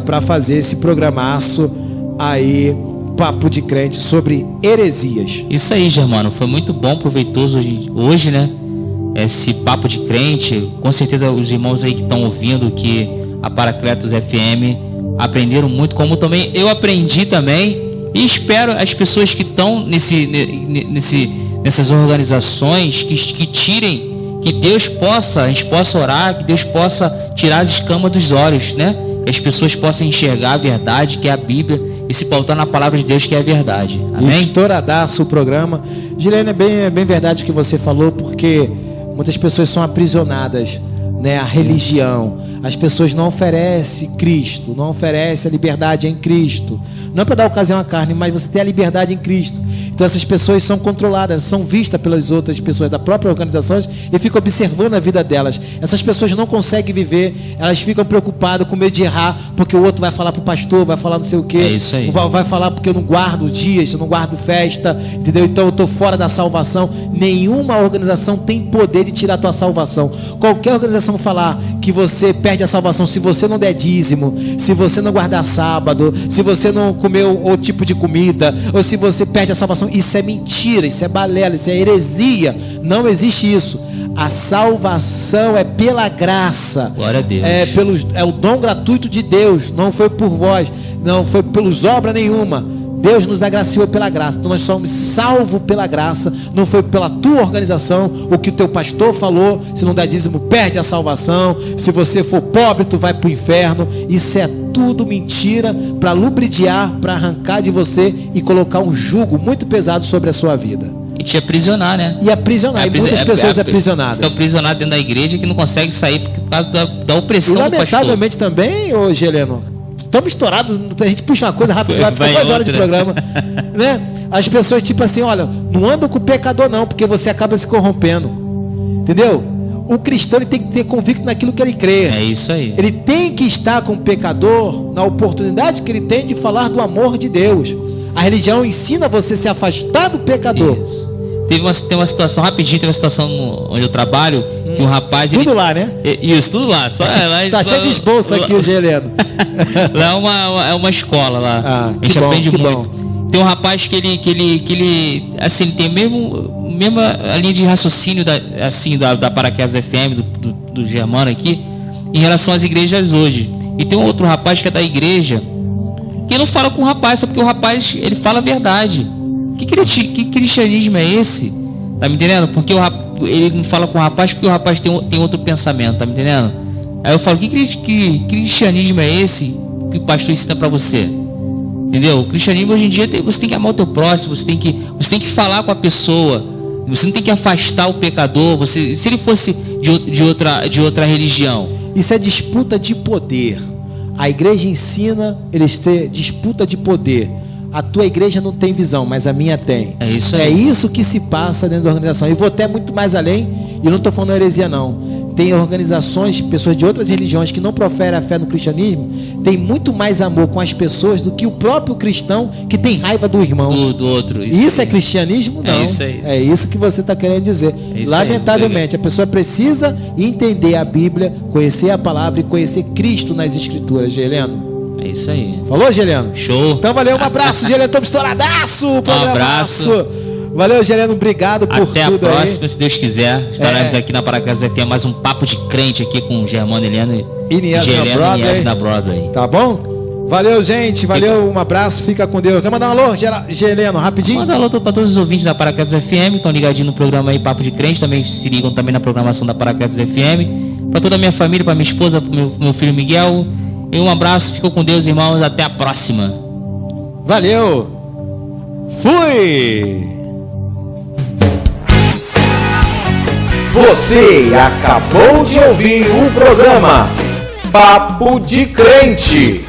para fazer esse programaço aí, Papo de Crente sobre heresias. Isso aí, Germano, foi muito bom, proveitoso hoje, né? Esse Papo de Crente. Com certeza os irmãos aí que estão ouvindo, que a Paracletos FM aprenderam muito, como também eu aprendi também, e espero as pessoas que estão nessas organizações que tirem, que a gente possa orar, que Deus possa tirar as escamas dos olhos, né? Que as pessoas possam enxergar a verdade, que é a Bíblia, e se pautar na palavra de Deus, que é a verdade. Amém? Estouradaço o programa. Gilene, é bem verdade o que você falou, porque muitas pessoas são aprisionadas, né, a religião. As pessoas não oferecem Cristo, não oferecem a liberdade em Cristo. Não para dar ocasião à carne, mas você tem a liberdade em Cristo. Então essas pessoas são controladas, são vistas pelas outras pessoas da própria organização e ficam observando a vida delas. Essas pessoas não conseguem viver, elas ficam preocupadas, com medo de errar, porque o outro vai falar para o pastor, vai falar não sei o quê. É isso aí. Vai falar porque eu não guardo dias, eu não guardo festa, entendeu? Então eu estou fora da salvação. Nenhuma organização tem poder de tirar a tua salvação. Qualquer organização falar que você perde a salvação se você não der dízimo, se você não guardar sábado, se você não comer o tipo de comida, ou se você perde a salvação, isso é mentira, isso é balela, isso é heresia. Não existe isso. A salvação é pela graça. Glória a Deus. É o dom gratuito de Deus. Não foi por vós, não foi pelos obra nenhuma. Deus nos agraciou pela graça. Então nós somos salvos pela graça. Não foi pela tua organização, o que o teu pastor falou. Se não der dízimo, perde a salvação. Se você for pobre, tu vai para o inferno. Isso é tudo mentira para lubridiar, para arrancar de você e colocar um jugo muito pesado sobre a sua vida. E te aprisionar, né? E aprisionar, e muitas pessoas aprisionadas. Fica aprisionado dentro da igreja, que não consegue sair por causa da opressão do pastor. Lamentavelmente também, ô Heleno, estamos estourados, a gente puxa uma coisa rápido, vai ficar 2 horas de programa, né? As pessoas tipo assim, olha, não anda com o pecador não, porque você acaba se corrompendo, entendeu? O cristão ele tem que ter convicto naquilo que ele crê. É isso aí. Ele tem que estar com o pecador na oportunidade que ele tem de falar do amor de Deus. A religião ensina você a se afastar do pecador. Isso. Tem uma situação, rapidinho, teve uma situação onde eu trabalho, que um rapaz... Tudo lá, né? Isso, tudo lá. Tá cheio de esboço aqui, o Heleno. Lá é uma escola lá. A gente aprende muito. Bom. Tem um rapaz que ele assim, tem mesma linha de raciocínio da Paraquedas FM, do Germano aqui, em relação às igrejas hoje. E tem um outro rapaz que é da igreja, que não fala com o rapaz, só porque o rapaz, ele fala a verdade. Que cristianismo é esse? Tá me entendendo? Porque ele não fala com o rapaz porque o rapaz tem outro pensamento, tá me entendendo? Aí eu falo, que cristianismo é esse que o pastor ensina pra você? Entendeu? O cristianismo hoje em dia, você tem que amar o teu próximo, você tem que falar com a pessoa, você não tem que afastar o pecador, se ele fosse de outra religião. Isso é disputa de poder. A igreja ensina eles ter disputa de poder. A tua igreja não tem visão, mas a minha tem. É isso aí. É isso que se passa dentro da organização. E vou até muito mais além, e eu não estou falando heresia não. Tem organizações, pessoas de outras religiões que não proferem a fé no cristianismo, tem muito mais amor com as pessoas do que o próprio cristão que tem raiva do irmão. Do outro. Isso é cristianismo? Não. É isso aí. É isso que você está querendo dizer. Lamentavelmente, a pessoa precisa entender a Bíblia, conhecer a palavra e conhecer Cristo nas Escrituras, Heleno. É isso aí. Falou, Geliano? Show. Então valeu, um abraço, Geliano. Estamos estouradaço. Um abraço. Valeu, Geliano. Obrigado por Até tudo a próxima, se Deus quiser. Estaremos É. aqui na Paracaso FM, mais um papo de crente aqui com o Germano Eliano E Nias na Geliano Broadway. e Nias na Broadway. Tá bom? Valeu, gente. Valeu, um abraço. Fica com Deus. Quer mandar um alô, Geliano, rapidinho? Manda alô para todos os ouvintes da Paracatos FM, que estão ligadinhos no programa aí Papo de Crente, também se ligam também na programação da Paracatos FM. Para toda a minha família, para minha esposa, para meu filho Miguel. E um abraço, ficou com Deus, irmãos. Até a próxima. Valeu. Fui. Você acabou de ouvir o programa Papo de Crente,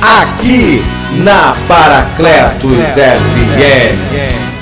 aqui na Paracletos FM.